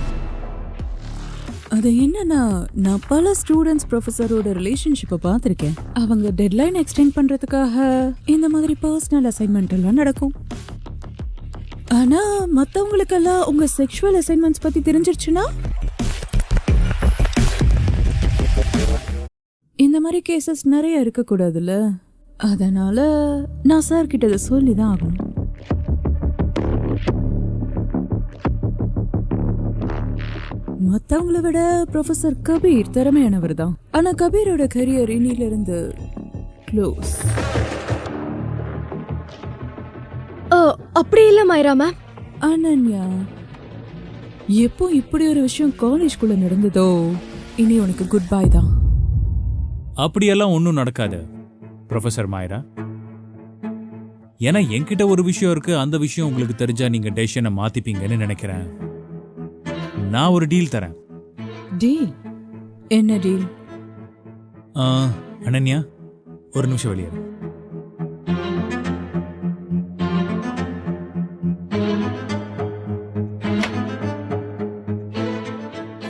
அது என்னன்னா, நான் பல ஸ்டூடெண்ட்ஸ் ப்ரொஃபஸரோட ரிலேஷன்ஷிப்பை பார்த்துருக்கேன். அவங்க டெட்லைன் எக்ஸ்டெண்ட் பண்றதுக்காக இந்த மாதிரி பர்சனல் அசைன்மெண்ட் எல்லாம் நடக்கும். ஆனா மற்றவங்களுக்கெல்லாம் உங்க செக்ஷுவல் அசைன்மெண்ட்ஸ் பத்தி தெரிஞ்சிருச்சுன்னா இந்த மாதிரி கேசஸ் நிறைய இருக்கக்கூடாதுல்ல. அதனால நான் சார் கிட்ட இதை சொல்லி தான் ஆகணும். மற்றவங்கள விட ப்ரொஃபசர் கபீர் திறமையானவர் தான். ஆனா கபீரோட கரியர் இன்னிலிருந்து க்ளோஸ். அப்படி இல்ல மயரா மேம். அனன்யா, எப்போ இப்படி ஒரு விஷயம் காலேஜ்குள்ள நடந்ததோ இனி உனக்கு குட் பை தான். அப்படியெல்லாம் ஒன்றும் நடக்காது ப்ரொஃபசர் மாயரா. ஏன்னா என்கிட்ட ஒரு விஷயம் இருக்கு. அந்த விஷயம் உங்களுக்கு தெரிஞ்சா நீங்க டெசிஷனை மாத்திப்பீங்கன்னு நினைக்கிறேன். நான் ஒரு டீல் தரேன். டீல்? என்ன டீல்? அனன்யா, ஒரு நிமிஷம் வெளியே.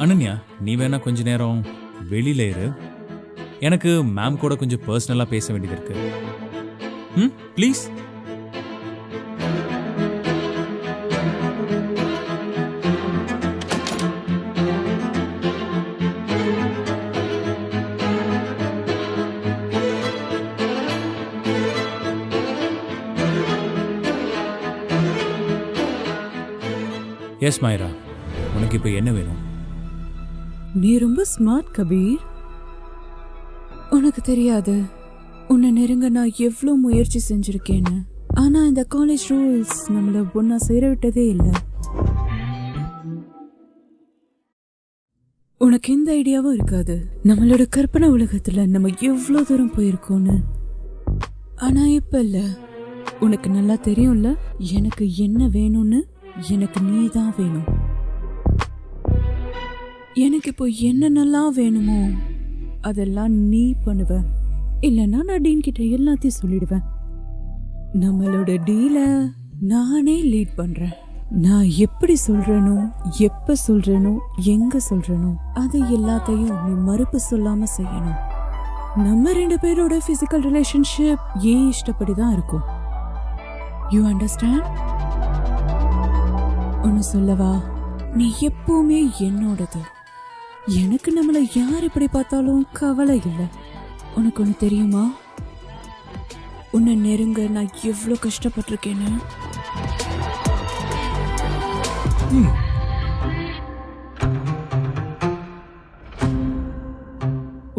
அனன்யா, நீ வேணா கொஞ்ச நேரம் வெளியில இரு. எனக்கு மேம் கூட கொஞ்சம் பர்சனலா பேச வேண்டியது இருக்கு. ப்ளீஸ். எஸ் மாயரா, உனக்கு இப்போ என்ன வேணும்? நீ ரொம்ப ஸ்மார்ட் கபீர். உனக்கு தெரியாது உன்னை நெருங்க நான் எவ்வளோ முயற்சி செஞ்சிருக்கேன்னு. ஆனா இந்த காலேஜ் ரூல்ஸ் நம்மள ஒன்னா சேர விட்டதே இல்லை. உனக்கு எந்த ஐடியாவும் இருக்காது நம்மளோட கற்பனை உலகத்துல நம்ம எவ்வளோ தூரம் போயிருக்கோன்னு. ஆனா இப்ப இல்ல, உனக்கு நல்லா தெரியும்ல எனக்கு என்ன வேணும்னு. எனக்கு நீ தான் வேணும். எனக்கு இப்போ என்னென்னலாம் வேணுமோ அதெல்லாம் நீ பண்ணுவ. இல்லைன்னா நான் டீன் கிட்ட எல்லாத்தையும் சொல்லிடுவேன். நம்மளோட டீல நானே லீட் பண்றேன். நான் எப்படி சொல்றேனோ, எப்ப சொல்றேனோ, எங்க சொல்றேனோ அது எல்லாத்தையும் நீ மறுப்பு சொல்லாம செய்யணும். நம்ம 2 பேரோட பிசிக்கல் ரிலேஷன்ஷிப் ஏன் இஷ்டப்படிதான் இருக்கும். You understand? ஒன்னு சொல்லவா, நீ எப்பவுமே என்னோடது. எனக்கு நம்மள யார் இப்படி பார்த்தாலும் கவலை இல்லை. உனக்கு ஒன்று தெரியுமா, உன்னை நெருங்க நான் எவ்வளோ கஷ்டப்பட்டிருக்கேன்னு.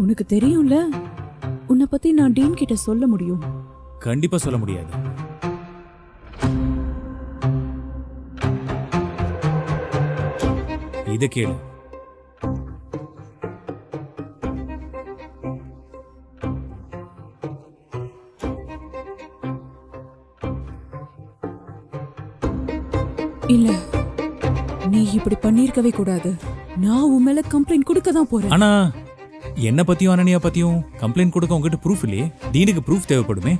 உனக்கு தெரியும்ல, உன்னை பத்தி நான் டீன் கிட்ட சொல்ல முடியும். கண்டிப்பா சொல்ல முடியாது. இதை கேளு. இல்ல நீ இப்படி பண்ணிருக்கவே கூடாது. நான் உன் மேல கம்ப்ளைண்ட் கொடுக்க தான் போறேன். ஆனா என்ன பத்தியும் அனன்யா பத்தியும் கம்ப்ளைண்ட் கொடுக்க உங்ககிட்ட ப்ரூஃப் இல்லையே. டீனுக்கு ப்ரூஃப் தேவைப்படுமே.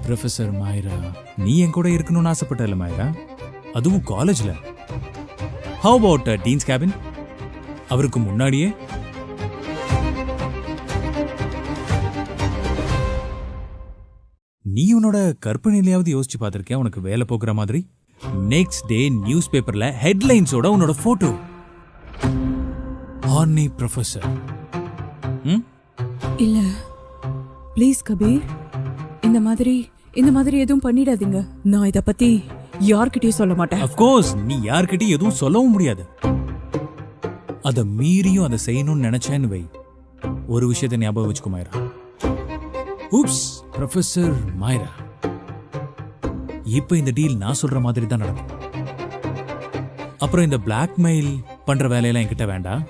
ப்ரொஃபசர் மாயரா, நீ என் கூட இருக்கணும்னு ஆசைப்பட்டல மாயரா, அதுவும் காலேஜ்ல. How about teens cabin? அவருக்கு முன்னாடியே நீ உன்னோட கற்பனையிலையாவது யோசிச்சு பார்த்திருக்கியா உனக்கு வேலை போக்குற மாதிரி? நெக்ஸ்ட் டே நியூஸ் பேப்பர்ல ஹெட்லைன்ஸோட உன்னோட போட்டோ. Horny professor. இல்ல ப்ளீஸ் கபீர், இந்த மாதிரி எதுவும் பண்ணிடாதீங்க. நான் இத பத்தி யார்கிட்டயும் சொல்ல மாட்டேன். Of course, நீ யார்கிட்டயும் எதுவும் சொல்லவும் முடியாது. அத மீறியும் அதை செய்யணும்னு நினைச்சேன்னு வை. ஒரு விஷயத்தை ஞாபகம் வச்சுக்கோ மாயரா. ஊப்ஸ், ப்ரொஃபசர் மாயரா, இப்ப இந்த டீல் நான் சொல்ற மாதிரி தான் நடக்கும். அப்புறம் இந்த பிளாக்மெயில் பண்ற வேலையெல்லாம் என்கிட்ட வேண்டாம்,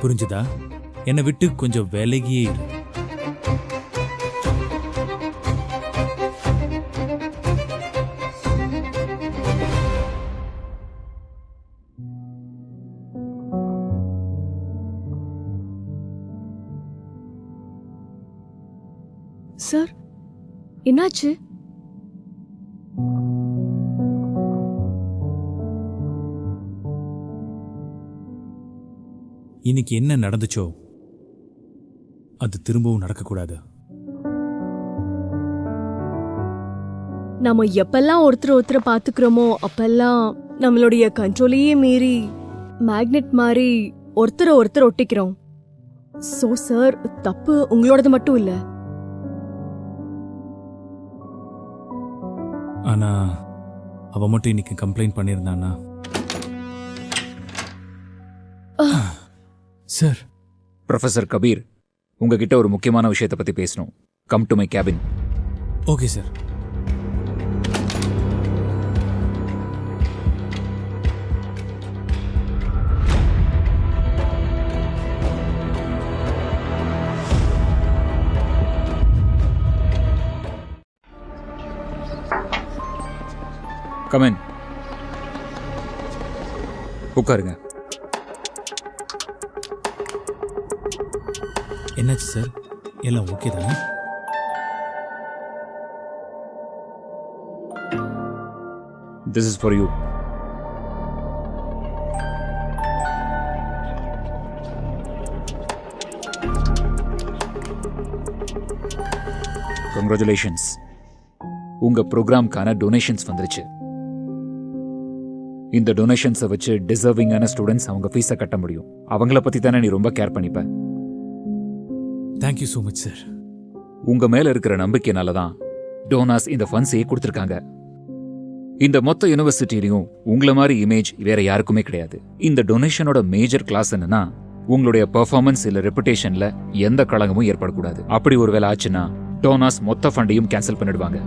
புரிஞ்சுதா? என்னை விட்டு கொஞ்சம் விலகியே இரு. சார், என்னாச்சு? இன்னைக்கு என்ன நடந்துச்சோ அது திரும்பவும் நடக்கக்கூடாது. நாம எப்பெல்லாம் ஒருத்தர் பாத்துக்கிறோமோ அப்பெல்லாம் நம்மளுடைய கண்ட்ரோலையே மீறி மேக்னெட் மாதிரி ஒருத்தர் ஒட்டிக்கிறோம். சோ சார், தப்பு உங்களோடது மட்டும் இல்ல. ஆனா அவ மட்டும் இன்னைக்கு கம்ப்ளைண்ட் பண்ணியிருந்தானா? சார். ப்ரொஃபசர் கபீர், உங்ககிட்ட ஒரு முக்கியமான விஷயத்தை பத்தி பேசணும். Come to my cabin. Okay sir. Come in, உட்காருங்க. என்னாச்சு சார்? எல்லாம் ஓகே தானே? This is for you. Congratulations. உங்க ப்ரோக்ராம்கான டொனேஷன்ஸ் வந்துருச்சு. இந்த டொனேஷன்ஸை வச்சு டிசர்விங்கான ஸ்டூடெண்ட்ஸ் அவங்க ஃபீஸை கட்ட முடியும். அவங்கள பத்தி தானே நீ ரொம்ப கேர் பண்ணிப்ப. Thank you so much sir. உங்க மேல இருக்கிற நம்பிக்கைனால தான் டோனாஸ் இந்த ஃபண்ட்ஸையே கொடுத்துருக்காங்க. இந்த மொத்த யூனிவர்சிட்டிலையும் உங்கள மாதிரி இமேஜ் வேற யாருக்குமே கிடையாது. இந்த டொனேஷனோட மேஜர் கிளாஸ் என்னன்னா, உங்களுடைய பெர்ஃபார்மன்ஸ் இல்ல ரெப்புடேஷன்ல எந்த களங்கமும் ஏற்படக்கூடாது. அப்படி ஒரு வேலை ஆச்சுன்னா டோனாஸ் மொத்த ஃபண்டையும் கேன்சல் பண்ணிடுவாங்க.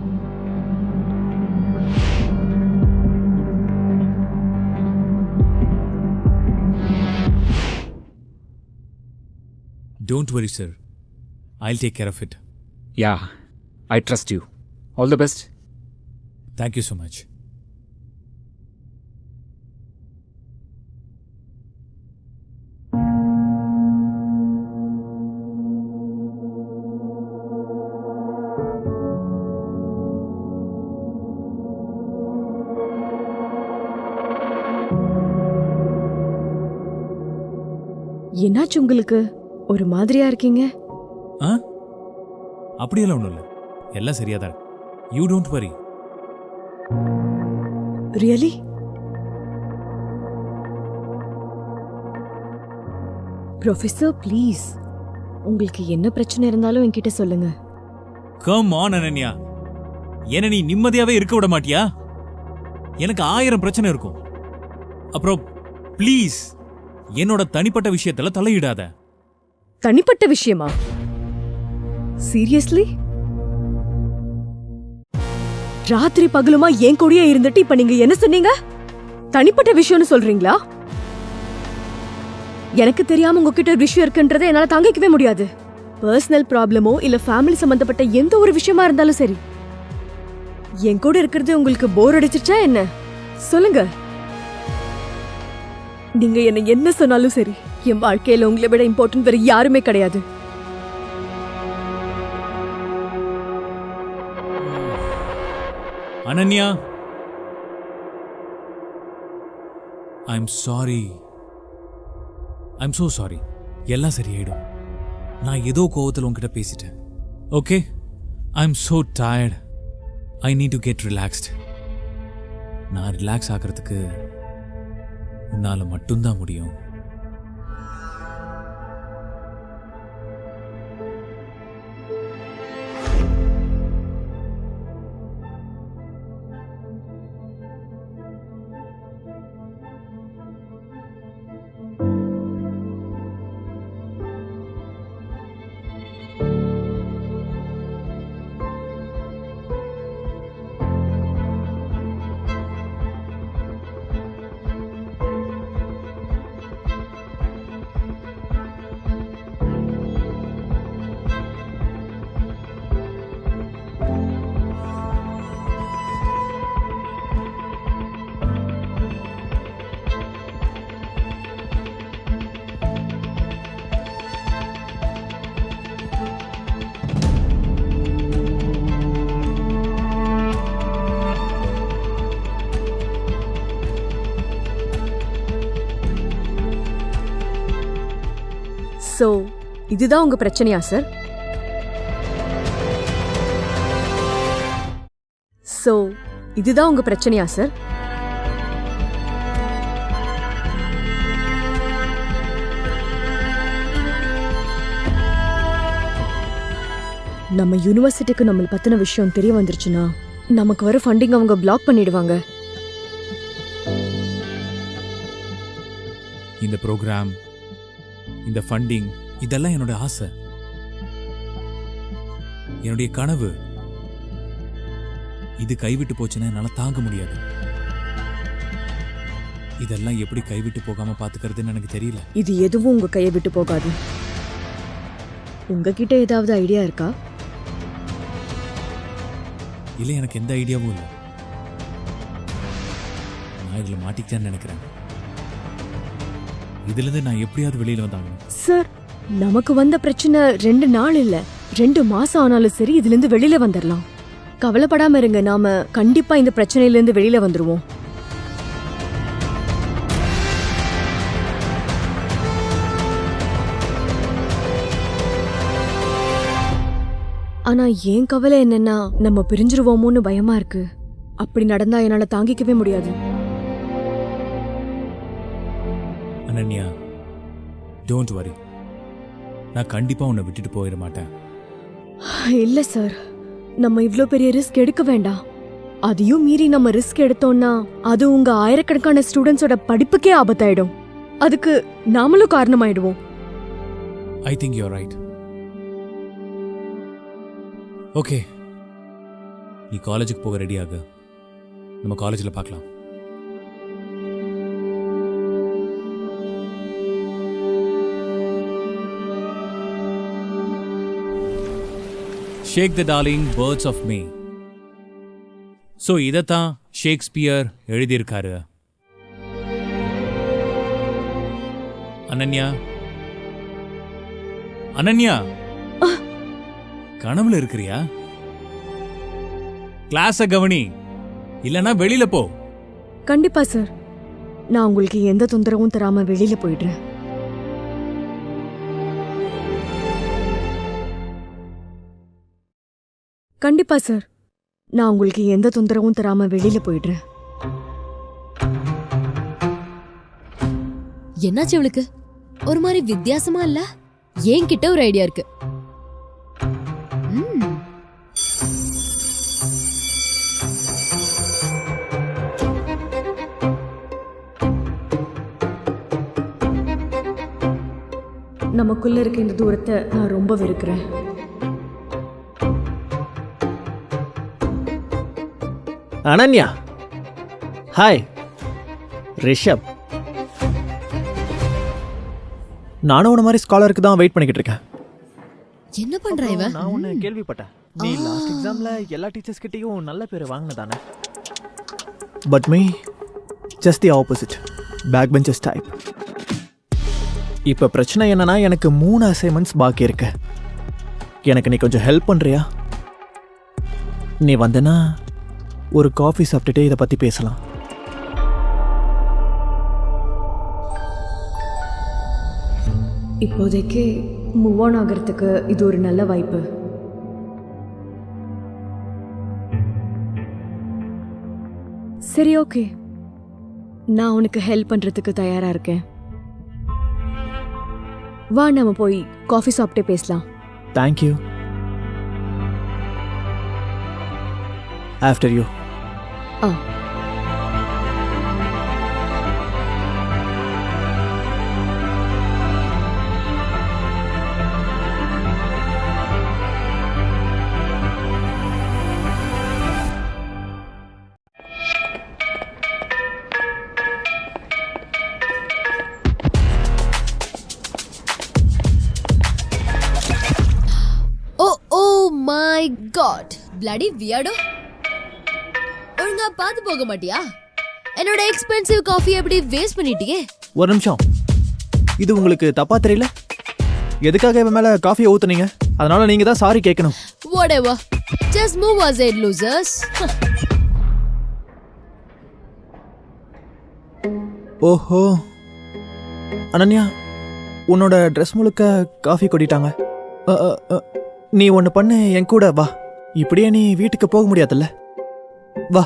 Don't worry, sir. I'll take care of it. Yeah, I trust you. All the best. Thank you so much. என்னாச்சு உங்களுக்கு? ஒரு மாதிரியா இருக்கீங்க. அப்படியெல்லாம் ஒண்ணும் இல்ல, எல்லாம் சரியாதான். You don't worry. Really? Professor please, உங்களுக்கு என்ன பிரச்சனை இருந்தாலும் என்கிட்ட சொல்லுங்க. கம் ஆன் அனன்யா, என்ன நீ நிம்மதியாவே இருக்க விட மாட்டியா? எனக்கு 1000 பிரச்சனை இருக்கும். அப்புறம் ப்ளீஸ் என்னோட தனிப்பட்ட விஷயத்துல தலையிடாத. தனிப்பட்ட விஷயமா? சீரியஸ்லி? ராத்திரி பகலுமா என் கூடயே இருந்துட்டு இப்ப நீங்க என்ன சொன்னீங்க? தனிப்பட்ட விஷயம்னு சொல்றீங்களா? எனக்கு தெரியாம உங்ககிட்ட ஒரு விஷயம் இருக்குன்றதை என்னால தாங்கிக்கவே முடியாது. பர்சனல் ப்ராப்ளமோ இல்ல ஃபேமிலி சம்பந்தப்பட்ட எந்த ஒரு விஷயமா இருந்தாலும் சரி, என் கூட இருக்கிறது உங்களுக்கு போர் அடிச்சிருச்சா என்ன? சொல்லுங்க. நீங்க என்ன சொன்னாலும் சரி, என் வாழ்க்கையில உங்களை விட இம்பார்ட்டன்ட் வேற யாருமே கிடையாது. Ananya, I'm sorry. I'm so sorry. எல்லாம் சரியாயிடும். நான் ஏதோ கோவத்தில் உங்ககிட்ட பேசிட்டேன். Okay, I'm so tired. I need to get relaxed. நான் ரிலாக்ஸ் ஆகிறதுக்கு உன்னால மட்டும்தான் முடியும். சோ இதுதான் உங்க பிரச்சனையா சார்? சோ இதுதான் உங்க பிரச்சனையா சார்? நம்ம யூனிவர்சிட்டிக்கு நம்மள பத்தின விஷயம் தெரிய வந்துருச்சுன்னா நமக்கு வர ஃபண்டிங் அவங்க பிளாக் பண்ணிடுவாங்க. இந்த ப்ரோக்ராம், இந்த ஃபண்டிங், இதெல்லாம் என்னோட ஆசை, என்னுடைய கனவு. இது கைவிட்டு போச்சுன்னா என்னால தாங்க முடியாது. இதெல்லாம் எப்படி கைவிட்டு போகாம பாத்துக்கிறதுன்னு எனக்கு தெரியல. இது எதுவும் உங்க கையை விட்டு போகாது. உங்ககிட்ட ஏதாவது ஐடியா இருக்கா? இல்ல, எனக்கு எந்த ஐடியாவும் இல்லை. நான் இதுல மாட்டிக்கிட்டேன்னு நினைக்கிறேன். இதுல இருந்து நான் எப்படியாவது வெளியில வந்தாங்க. சார், நமக்கு வந்த பிரச்சனை 2 நாள் இல்ல, 2 மாசம் ஆனாலும் சரி இதுல இருந்து வெளியில வந்துடலாம். கவலைப்படாம இருங்க, நாம கண்டிப்பா இந்த பிரச்சனையில இருந்து வெளியில வந்துருவோம். ஆனா ஏன் கவலை என்னன்னா, நம்ம பிரிஞ்சிருவோமோன்னு பயமா இருக்கு. அப்படி நடந்தா என்னால தாங்கிக்கவே முடியாது. Ananya, don't worry. நான் கண்டிப்பா உன்னை விட்டுட்டு போயிட மாட்டேன். இல்ல சார், நம்ம இவ்ளோ பெரிய ரிஸ்க் எடுக்க வேண்டாம். அதையும் மீறி நம்ம ரிஸ்க் எடுத்தோம்னா அது உங்க ஆயிரக்கணக்கான ஸ்டூடெண்ட்ஸோட படிப்புக்கே ஆபத்தாயிடும். அதுக்கு நாமளும் காரணமாயிடுவோம். I think you are right. Okay, நீ காலேஜுக்கு போக ரெடி ஆகு. நம்ம காலேஜில் பார்க்கலாம். Shake the darling birds of May. So இதைத்தான் ஷேக்ஸ்பியர் எழுதியிருக்காரு. அனன்யா, அனன்யா, கனவுல இருக்கிறியா? கிளாஸ கவனி, இல்லனா வெளியில போ. கண்டிப்பா சார், நான் உங்களுக்கு எந்த தொந்தரவும் தராம வெளியில போயிடுறேன். கண்டிப்பா சார், நான் உங்களுக்கு எந்த தொந்தரவும் தராம வெளியில போயிடுறேன். என்னாச்சு அவளுக்கு? ஒரு மாதிரி வித்தியாசமா இல்ல? என்கிட்ட ஒரு ஐடியா இருக்கு. நமக்குள்ள இருக்க இந்த தூரத்தை நான் ரொம்ப வெறுக்கிறேன். அனன்யா, ஹாய். ரிஷப், நானும் உன்ன மாதிரி ஸ்காலருக்கு தான் வெயிட் பண்ணிக்கிட்டு இருக்கேன். என்ன பண்றா இவன்? நான் ஒன்னு கேள்விப்பட்டேன், நீ லாஸ்ட் எக்ஸாம்ல எல்லா டீச்சர்ஸ் கிட்டயும் நல்ல பேர் வாங்கினதானே. But me just the opposite, back benches type. இப்போ பிரச்சனை என்னன்னா, எனக்கு 3 அசைன்மெண்ட்ஸ் பாக்கி இருக்கு. எனக்கு நீ கொஞ்சம் ஹெல்ப் பண்றியா? நீ வந்தனா ஒரு காஃபி சாப்பிட்டுட்டே இதை பத்தி பேசலாம். இப்போதைக்கு மூவ் ஆன் ஆகிறதுக்கு இது ஒரு நல்ல வாய்ப்பு. சரி, ஓகே, நான் உனக்கு ஹெல்ப் பண்றதுக்கு தயாரா இருக்கேன். வா, நம்ம போய் காஃபி சாப்பிட்டே பேசலாம். Thank you. After you. My God, bloody weirdo. ஒழுங்கா பார்த்து போக மாட்டியா? என்னோட எக்ஸ்பென்சிவ் காஃபி எப்படி வேஸ்ட் பண்ணிட்டியே? ஒரு நிமிஷம், இது உங்களுக்கு தப்பா தெரியல? எதுக்காக இவன் மேல காஃபியை ஊத்துனீங்க? அதனால நீங்க தான் சாரி கேட்கணும். Whatever, just move aside, losers. ஓஹோ, அனன்யா, உன்னோட ட்ரெஸ் முழுக்க காஃபி கொட்டிட்டாங்க. நீ ஒன்று பண்ணு, என் கூட வா. இப்படியே நீ வீட்டுக்கு போக முடியாதுல்ல, வா.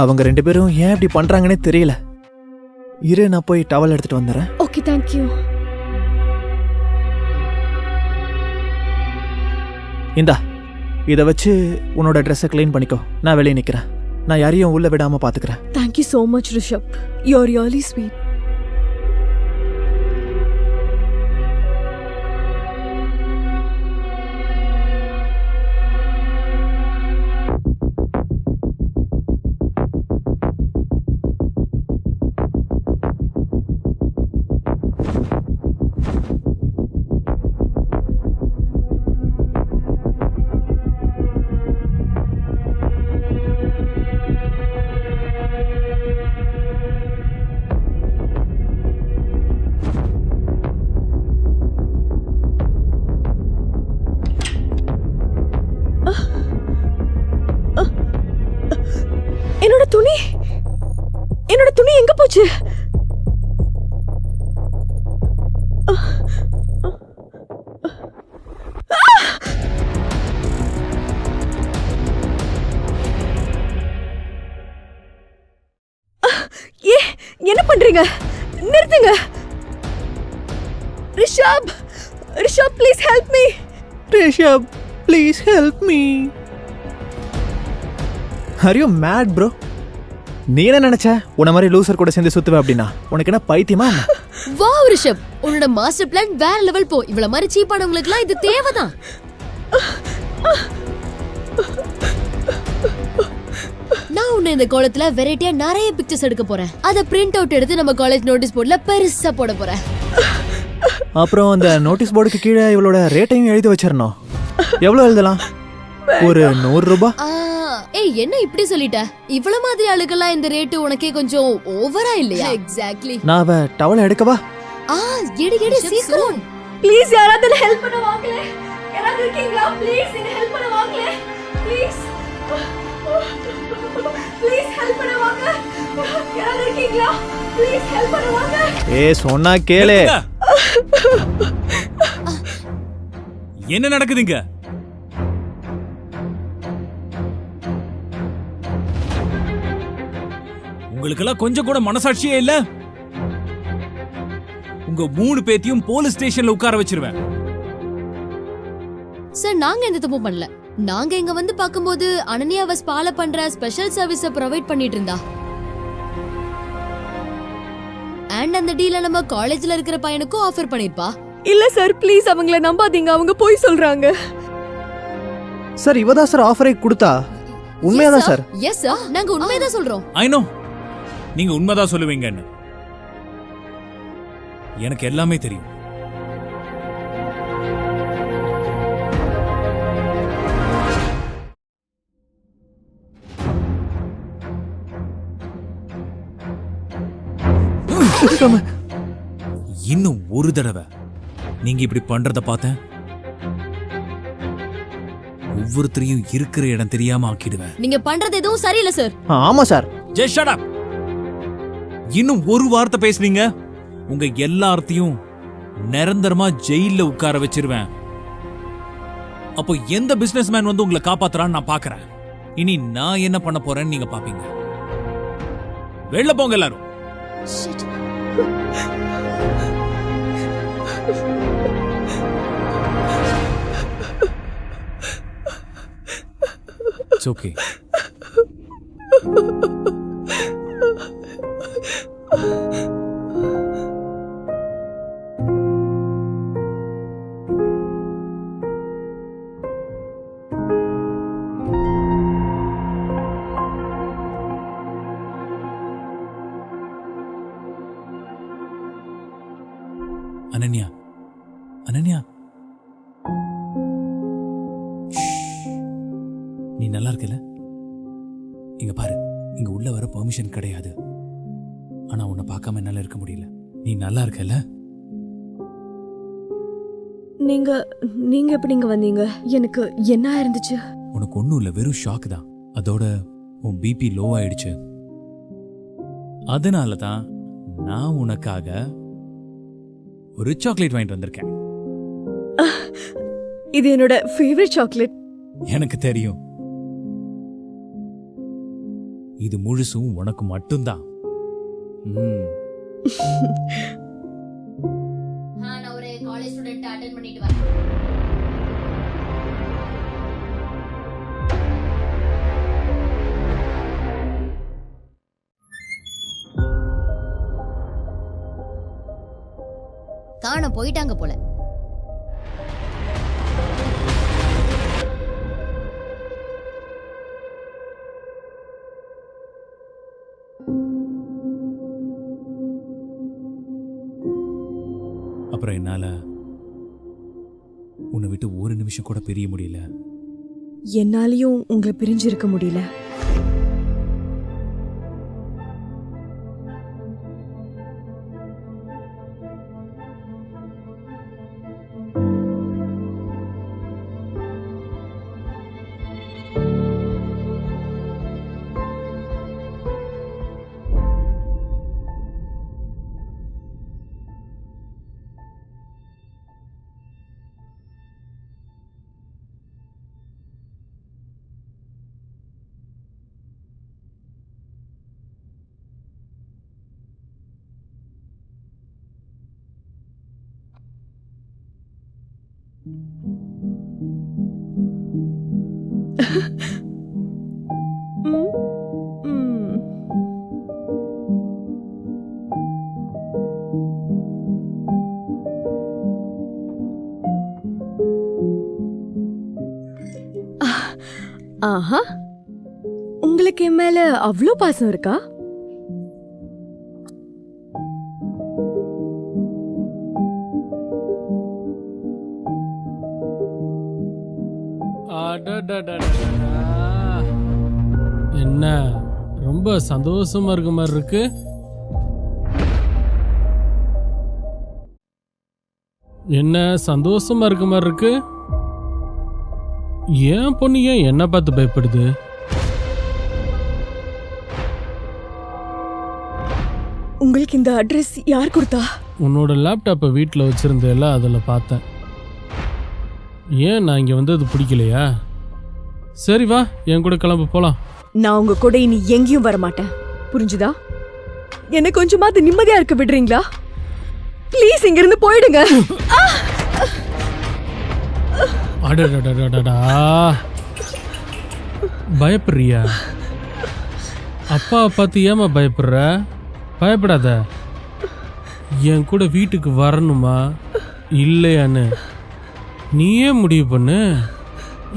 அவங்க 2 பேரும் ஏன் இப்படி பண்றாங்கன்னே தெரியல. இரு, நான் போய் டவல் எடுத்துட்டு வந்துடுறேன். Okay, thank you. இந்தா, இதை வச்சு உன்னோட ட்ரெஸ்ஸை க்ளீன் பண்ணிக்கோ. நான் வெளியே நிற்கிறேன். நான் யாரையும் உள்ள விடாம பார்த்துக்கிறேன். Thank you so much Rishabh, you are really sweet. என்னோட துணி எங்க போச்சு? என்ன பண்றீங்க? நிறுத்துங்க. Rishabh, Rishabh, please help me. Rishabh, please help me. Are you mad, bro? நீ என்ன நினைச்ச? உன்ன மாதிரி லூசர் கூட சேர்ந்து சுத்துவே அப்படின்னா? உனக்கு என்ன பைத்தியமா? வாவ் ரிஷப், உன்னோட மாஸ்டர் பிளான் வேற லெவல் போ. இவள மாதிரி சீப்பானவங்களுக்குலாம் இது தேவைதான். நான் உன்னை இந்த கோலத்துல வெரைட்டியா நிறைய பிக்சர்ஸ் எடுக்க போறேன். அத பிரிண்ட் அவுட் எடுத்து நம்ம காலேஜ் நோட்டீஸ் போர்டுல பெருசா போட போறேன். அப்புறம் அந்த நோட்டீஸ் போர்டுக்கு கீழே இவளோட ரேட்டையும் எழுதி வச்சிரணும். எவ்வளவு எழுதலாம்? ஒரு 100 ரூபாய். ஏய், என்ன இப்படி சொல்லிட்ட? இவ்வளவு மாதிரி ஆளுக்கெல்லாம் இந்த ரேட் உனக்கே கொஞ்சம் ஓவரா இல்லையா? எக்ஸாக்ட்லி. நான் அவ டவல் எடுக்கவா? எடு சீக்கிரம். ப்ளீஸ், யாராவது ஹெல்ப் பண்ண வாங்களே. யாராவது இருக்கீங்களா? ப்ளீஸ் நீங்க ஹெல்ப் பண்ண வாங்களே. ப்ளீஸ் ப்ளீஸ் ஹெல்ப் பண்ண வாங்க. யாராவது இருக்கீங்களா? ப்ளீஸ் ஹெல்ப் பண்ண வாங்க. சொன்னா கேளு. என்ன நடக்குதுங்க? உங்களுக்கெல்லாம் கொஞ்சம் கூட மனசாட்சியே இல்ல? உங்க 3 பேத்தையும் போலீஸ் ஸ்டேஷன்ல உட்கார வச்சிருவேன். சார், நாங்க எந்த தப்பும் பண்ணல. நாங்க இங்க வந்து பாக்கும்போது அனன்யாவை ஃபாலோ பண்ற ஸ்பெஷல் சர்வீஸ ப்ரொவைட் பண்ணிட்டு இருந்தா. அண்ட் அந்த டீல நம்ம காலேஜ்ல இருக்கிற பையனுக்கும் ஆஃபர் பண்ணிருப்பா. இல்ல சார், ப்ளீஸ் அவங்கள நம்பாதீங்க. அவங்க போய் சொல்றாங்க. சார், இவதா சார் ஆஃபரை கொடுத்தா? உண்மையாதான் சார். எஸ் சார், நாங்க உண்மையதான் சொல்றோம். ஐ நோ நீங்க உண்மைதான் சொல்லுவீங்கன்னு. எனக்கு எல்லாமே தெரியும். இன்னும் ஒரு தடவை நீங்க இப்படி பண்றத பார்த்தேன், ஒவ்வொருத்தரையும் இருக்கிற இடம் தெரியாம ஆக்கிடுவேன். நீங்க பண்றது எதுவும் சரியில்லை சார். ஆமா சார். Jai shut up. இன்னும் ஒரு வார்த்தை பேசுனீங்க, உங்க எல்லார்த்தையும் நிரந்தரமா ஜெயில உட்கார வச்சிருவேன். அப்போ எந்த பிசினஸ்மேன் வந்து உங்களை காப்பாத்துறான்னு நான் பாக்குறேன். இனி நான் என்ன பண்ண போறேன்னு நீங்க பாப்பீங்க. வெளில போங்க எல்லாரும். It's okay. அனன்யா, அனன்யா, நீ நல்லா இருக்கல? இங்க பாரு, இங்க உள்ள வர பெர்மிஷன் கிடையாது. ஆனா உன்னை பார்க்காம என்னால இருக்க முடியல. நீ நல்லா இருக்கல? நீங்க எப்படி இங்க வந்தீங்க? எனக்கு என்ன இருந்துச்சு? உனக்கு ஒண்ணும் இல்ல, வெறும் ஷாக் தான். அதோட உன் பிபி லோ ஆயிடுச்சு. அதனாலதான் நான் உனக்காக ஒரு சாக்லேட் வாங்கிட்டு வந்திருக்கேன். இது என்னோட ஃபேவரட் சாக்லேட். எனக்கு தெரியும். இது முழுசும் உனக்கு மட்டும்தான். நான் ஒரு காலேஜ் ஸ்டூடண்ட் அட்டெண்ட் பண்ணிட்டு வரேன். காண போயிட்டாங்க போல. அப்புறம் என்னால உன்னை விட்டு ஒரு நிமிஷம் கூட பிரிய முடியல. என்னாலையும் உங்களை பிரிஞ்சிருக்க முடியல. ஆஹா, உங்களுக்கு என் மேல அவ்வளோ பாசம் இருக்கா? என்ன ரொம்ப சந்தோஷமா இருக்க மாதிரி இருக்கு. என்ன சந்தோஷமா இருக்க மாதிரி இருக்கு. ஏன் பொண்ணு ஏன் என்ன பார்த்து பயப்படுது? உங்களுக்கு இந்த அட்ரஸ் யார் கொடுத்தா? உன்னோட லேப்டாப்பை வீட்டில் வச்சிருந்தேல, அதில் பார்த்தேன். ஏன் நான் இங்கே வந்து அது பிடிக்கலையா? சரி வா, என் கூட கிளம்ப போலாம். நான் உங்க கூட இனி எங்கேயும் வர மாட்டேன், புரிஞ்சுதா? என்ன கொஞ்சமாவது நிம்மதியா இருக்க விடுறீங்களா? ப்ளீஸ் இங்க இருந்து போயிடுங்க. அடடடடடா, பயப்படுறியா? அப்பாவை பார்த்து ஏமா பயப்படுற? பயப்படாத. என் கூட வீட்டுக்கு வரணுமா இல்லையான்னு நீயே முடிவு பண்ணு.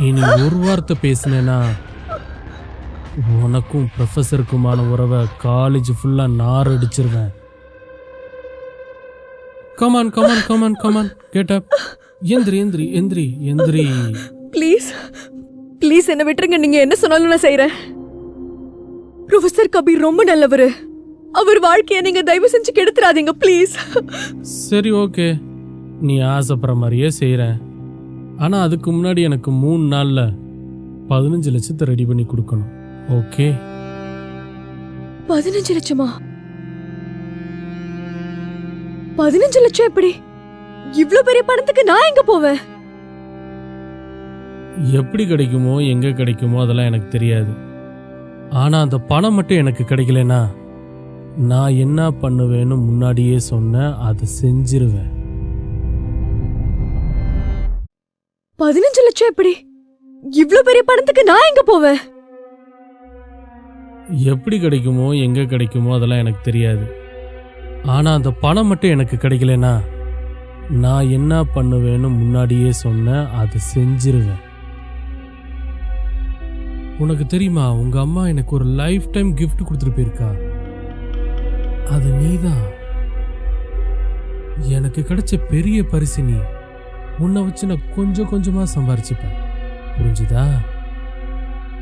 இனி ஒரு வார்த்தை பேசினேன்னா உனக்கும் ப்ரொஃபஸருக்குமான உறவை காலேஜ் ஃபுல்லா நார் அடிச்சிருவேன். Come on come on come on come on get up. எந்திரி எந்திரி எந்திரி எந்திரி. ப்ளீஸ் ப்ளீஸ் என்ன விட்டுருங்க. நீங்க என்ன சொன்னாலும் நான் செய்யறேன். ப்ரொஃபசர் கபீர் ரொம்ப நல்லவர். அவர் வாழ்க்கையை நீங்க தயவு செஞ்சு கெடுத்துறாதீங்க ப்ளீஸ். சரி ஓகே, நீ ஆசைப்படுற மாதிரியே செய்கிறேன். ஆனால் அதுக்கு முன்னாடி எனக்கு 3 நாளில் 15 லட்சத்தை ரெடி பண்ணி கொடுக்கணும். ஓகே? 15 லட்சமா? 15 லட்சம் எப்படி? இவ்ளோ பெரிய பணத்துக்கு நான் எங்க போவேன்? எப்படி கிடைக்குமோ எங்கே கிடைக்குமோ அதெல்லாம் எனக்கு தெரியாது. ஆனால் அந்த பணம் மட்டும் எனக்கு கிடைக்கலனா நான் என்ன பண்ணுவேன்னு முன்னாடியே சொன்னேன், அதை செஞ்சிருவேன். 15 லட்சம் எப்படி? இவ்ளோ பெரிய பணத்துக்கு நான் எங்க போவேன்? எப்படி கிடைக்குமோ எங்கே கிடைக்குமோ அதெல்லாம் எனக்கு தெரியாது. ஆனால் அந்த பணம் மட்டும் எனக்கு கிடைக்கலனா நான் என்ன பண்ணுவேன்னு முன்னாடியே சொன்னேன், அதை செஞ்சிருவேன். உனக்கு தெரியுமா, உங்க அம்மா எனக்கு ஒரு லைஃப் டைம் கிஃப்ட் கொடுத்துட்டு போயிருக்கா. அது நீதான். எனக்கு கிடைச்ச பெரிய பரிசு நீ. உன்னை வச்சு நான் கொஞ்சம் கொஞ்சமா சம்பாரிச்சுப்பேன். புரிஞ்சுதா?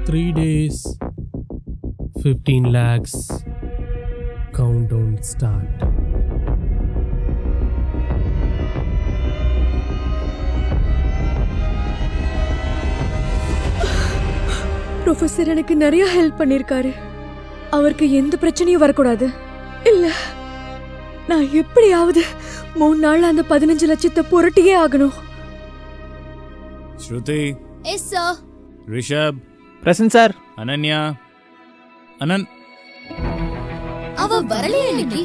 3 days 15 lakhs. Countdown start. Professor எனக்கு நிறைய ஹெல்ப் பண்ணிருக்காரு. அவருக்கு எந்த பிரச்சனையும் வரக்கூடாது. இல்ல, நான் எப்படியாவது 3 நாள்ல அந்த 15 லட்சத்தை புரட்டியே ஆகணும். Shruti. Yes sir. Rishabh. Present sir. Ananya. Anan. அவ வரலையே இன்னைக்கு.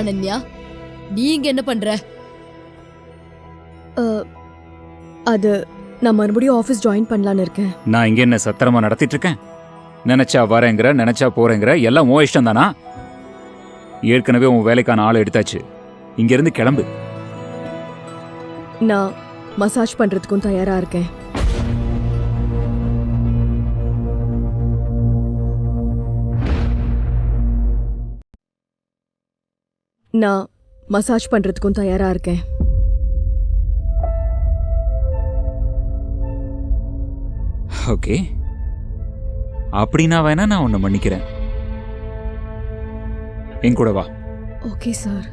அனன்யா, நீங்க என்ன பண்ற? அது நான் மறுபடியும் ஆபீஸ் ஜாயின் பண்ணலான்னு இருக்கேன். நான் இங்க என்ன சத்திரமா நடத்திட்டு இருக்கேன்? நினைச்சா வரேங்கிற, நினைச்சா போறேங்கிற, எல்லாம் உன் இஷ்டம் தானா? ஏற்கனவே உன் வேலைக்கான ஆள் எடுத்தாச்சு. இங்க இருந்து கிளம்பு. நான் மசாஜ் பண்றதுக்கும் தயாரா இருக்கேன். நான் மசாஜ் பண்றதுக்கும் தயாரா இருக்கேன். ஓகே, அப்படின்னா வேணா நான் உன்னை மன்னிக்கிறேன். என் கூட வா. Okay sir.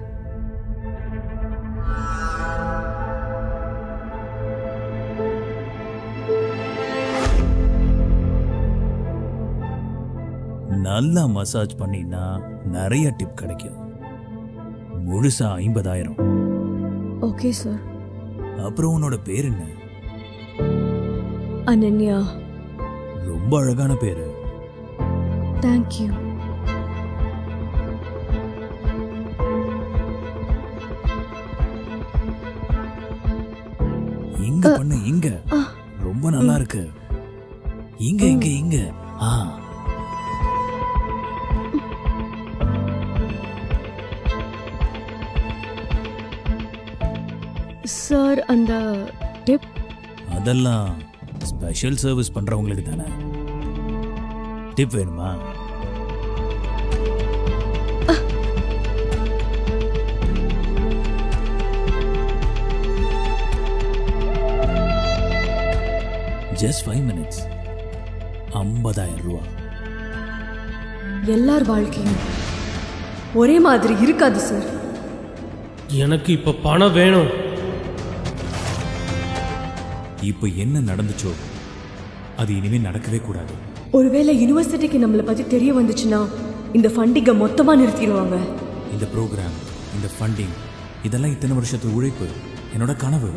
நல்லா மசாஜ் பண்ணினா நிறைய டிப் கிடைக்கும். முழுசா 50,000. Okay sir. அப்புறம் உன்னோட பேர் என்ன? அனன்யா. ரொம்ப அழகான பேரு. தேங்க்யூ. இங்க பண்ணு, இங்க. ரொம்ப நல்லா இருக்கு. இங்க இங்க இங்க. சார், அந்த டிப் அதெல்லாம் ஸ்பெஷல் சர்வீஸ் பண்றவங்களுக்கு தானே. டிப் வேணுமா? Just 5 minutes. 50,000 ரூபா. எல்லார் வாழ்க்கையும் ஒரே மாதிரி இருக்காது சார். எனக்கு இப்ப பணம் வேணும். இப்ப என்ன நடந்துச்சோ அது இனிமே நடக்கவே கூடாது. ஒருவேளை யூனிவர்சிட்டிக்கு நம்மளை பத்தி தெரிய வந்துச்சுன்னா இந்த ஃபண்டிங்கை மொத்தமா நிறுத்திடுவாங்க. இந்த ப்ரோக்ராம், இந்த ஃபண்டிங், இதெல்லாம் இத்தனை வருஷத்து உழைப்பு, என்னோட கனவு.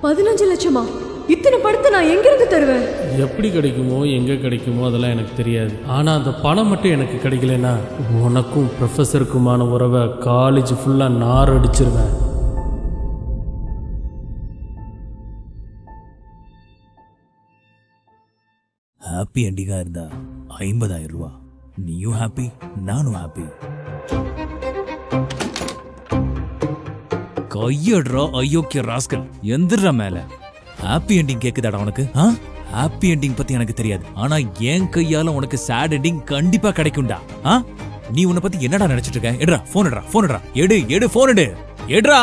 15 லட்சமா? இத்தனை படத்தை நான் எங்கிருந்து தருவேன்? எப்படி கிடைக்குமோ எங்கே கிடைக்குமோ அதெல்லாம் எனக்கு தெரியாது. ஆனால் அந்த பணம் மட்டும் எனக்கு கிடைக்கலனா உனக்கும் ப்ரொஃபஸருக்குமான உறவை காலேஜ் ஃபுல்லாக நார் அடிச்சிருவேன். ஹாப்பி எண்டிங்கா இருந்தா 50,000 ரூபா. நீயும் ஹாப்பி, நானும் ஹாப்பி. கையடுறா ஐயோக்கிய ராஸ்கல், எந்திரா மேல. ஹாப்பி எண்டிங் கேக்குதாடா உனக்கு? ஹாப்பி எண்டிங் பத்தி எனக்கு தெரியாது, ஆனா என் கையால உனக்கு சேட் எண்டிங் கண்டிப்பா கிடைக்கும்டா. நீ உன்னை பத்தி என்னடா நினைச்சிட்டு இருக்க? எடுறா போன், எடுறா எடு போன் எடுறா.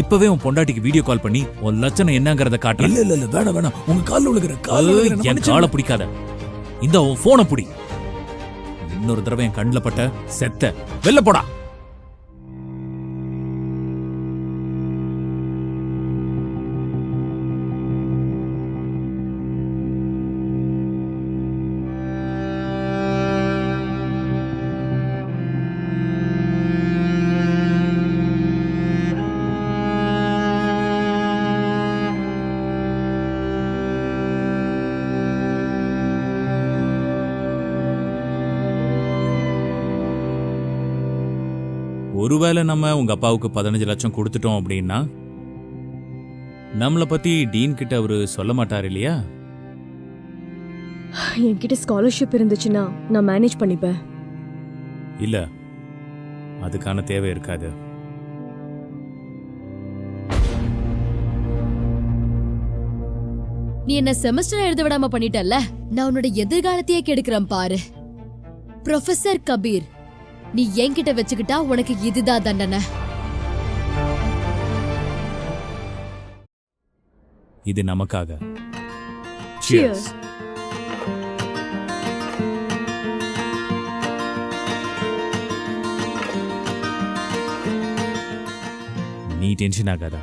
இப்பவே உன் பொண்டாட்டிக்கு வீடியோ கால் பண்ணி உன் லட்சணம் என்னங்கறத காட்டுறேன். இல்ல வேணாம், உங்க கால்ல விழுகிற என் காலை பிடிக்காத. இந்த உன் போனை பிடி. இன்னொரு தடவை என் கண்ணில் பட்ட செத்த வெளில போடா. ஒருவேளை நம்ம உங்க அப்பாவுக்கு 15 லட்சம் கொடுத்துட்டோம் அப்படின்னா நம்மளை பத்தி டீன் கிட்ட அவரு சொல்ல மாட்டார் இல்லையா? என்கிட்ட ஸ்காலர்ஷிப் இருந்துச்சுன்னா நான் மேனேஜ் பண்ணிப்பேன். இல்ல, அதுக்கான தேவை இருக்காது. நீ என்ன செமஸ்டர் எழுத விடாம பண்ணிட்டல்ல, நான் உன்னோட எதிர்காலத்தையே கெடுக்கிறேன் பாரு. ப்ரொஃபசர் கபீர், நீ என்கிட்ட வச்சுக்கிட்டா உனக்கு இதுதான் தண்டனை. இது நமக்காக. Cheers. நீ டென்ஷன் ஆகாத,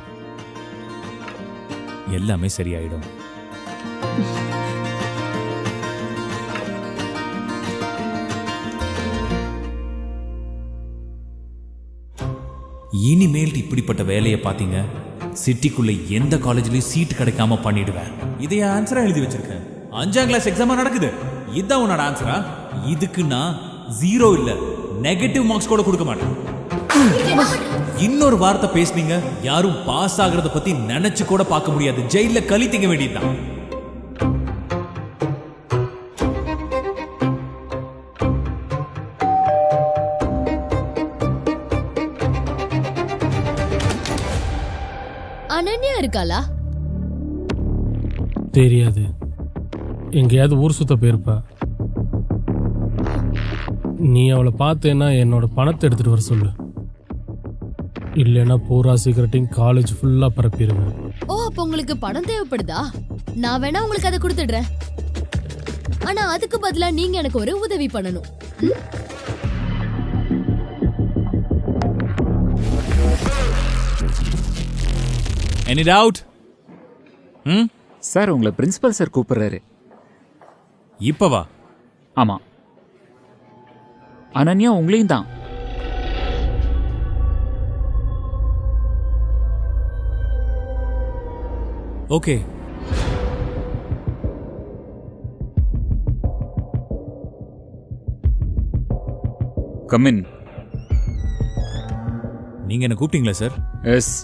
எல்லாமே சரியாயிடும். இனிமேல் இப்படிப்பட்ட வேலையை பாத்தீங்க, சிட்டிக்குள்ள எந்த காலேஜ்லயும் சீட் கிடைக்காம பண்ணிடுவேன். இதைய ஆன்சரா எழுதி வச்சிருக்கேன். 5ஆம் கிளாஸ் எக்ஸாமா நடக்குது, இதுதான் உன்னோட ஆன்சரா? இதுக்கு நான் 0 இல்ல நெகட்டிவ் மார்க்ஸ் கூட கொடுக்க மாட்டேன். இன்னொரு வார்த்தை பேசுனீங்க, யாரும் பாஸ் ஆகிறத பத்தி நினைச்சு கூட பார்க்க முடியாது. ஜெயில களி திங்க வேண்டியதுதான். அனன்யா இருக்காளா? தெரியாது, எங்கேயாவது ஊர் சுத்த போயிருப்பா. நீ அவளை பார்த்தேன்னா என்னோட பணத்தை எடுத்துட்டு வர சொல்லு, இல்லைன்னா பூரா சீக்கிரட்டையும் காலேஜ் ஃபுல்லா பரப்பிடுவேன். ஓ, அப்ப உங்களுக்கு பணம் தேவைப்படுதா? நான் வேணா உங்களுக்கு அதை கொடுத்துடுறேன். ஆனா அதுக்கு பதிலா நீங்க எனக்கு ஒரு உதவி பண்ணணும். Any doubt? சார், உங்களை பிரின்சிபல் சார் கூப்பிடுறாரு. இப்பவா? ஆமா, அனன்யா உங்களையும் தான். ஓகே. Come in. நீங்க என்ன கூப்பிட்டீங்களா சார்? எஸ்,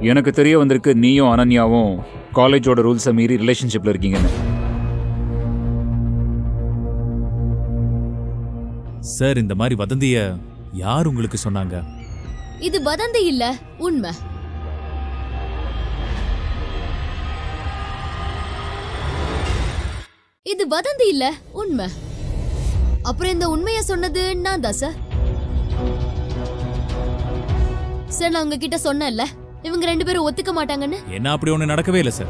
எனக்கு தெரிய வந்திருக்கு நீயும் அனன்யாவும் காலேஜோட ரூல்ஸை மீறி ரிலேஷன்ஷிப்ல இருக்கீங்கன்னு. சார், இந்த மாதிரி வதந்திய யார் உங்களுக்கு சொன்னாங்க? இது வதந்தி இல்ல, உண்மை. இது வதந்தி இல்ல, உண்மை. அப்புறம் இந்த உண்மையை சொன்னது நான் தான் சார். சார், நான் உங்ககிட்ட சொன்னேன்ல இவங்க 2 பேரும் ஒத்துக்க மாட்டாங்கன்னு. என்ன அப்படி ஒண்ணு நடக்கவே இல்ல சார்.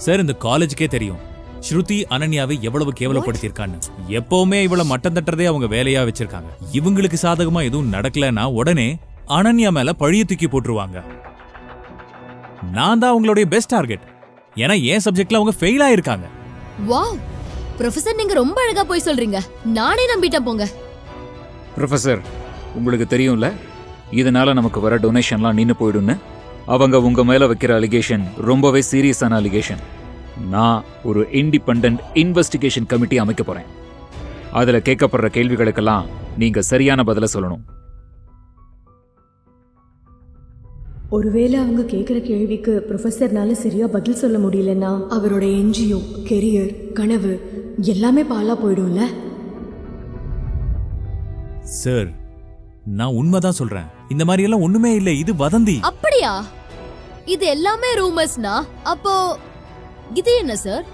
சார், இந்த காலேஜுக்கே தெரியும் ஸ்ருதி அனன்யாவை எவ்வளவு கேவலப்படுத்தியிருக்கான்னு. எப்பவுமே இவ்வளவு மட்டம் தட்டுறதே அவங்க வேலையா வச்சிருக்காங்க. இவங்களுக்கு சாதகமா எதுவும் நடக்கலன்னா உடனே அனன்யா மேல பழிய தூக்கி போட்டுருவாங்க. நான் தான் அவங்களுடைய பெஸ்ட் டார்கெட். ஏன்னா என் சப்ஜெக்ட்ல அவங்க ஃபெயில் ஆயிருக்காங்க. வாவ், ப்ரொஃபசர், நீங்க ரொம்ப அழகா போய் சொல்றீங்க. நானே நம்பிட்டேன் போங்க. ப்ரொஃபசர், உங்களுக்கு தெரியும்ல இதனால நமக்கு வர டொனேஷன்லாம் நின்று போயிடும்னு. அவங்க உங்க மேல வைக்கிற அலிகேஷன் ரொம்பவே சீரியஸான அலிகேஷன். நான் ஒரு இண்டிபெண்டன்ட் இன்வெஸ்டிகேஷன் கமிட்டி அமைக்க போறேன். அதுல கேட்கப்படுற கேள்விகளுக்கெல்லாம் நீங்க சரியான பதில சொல்லணும். ஒருவேளை அவங்க கேட்குற கேள்விக்கு ப்ரொஃபஸர்னால சரியா பதில் சொல்ல முடியலன்னா அவரோட என்ஜிஓ, கெரியர், கனவு எல்லாமே பாலா போயிடும்ல. சார், நான் உண்மைதான் சொல்றேன். இந்த மாதிரி எல்லாம் ஒண்ணுமே இல்ல, இது வதந்தி. அப்படியா? இது எல்லாமே ரூமர்ஸ்னா அப்போ இது என்ன சார்?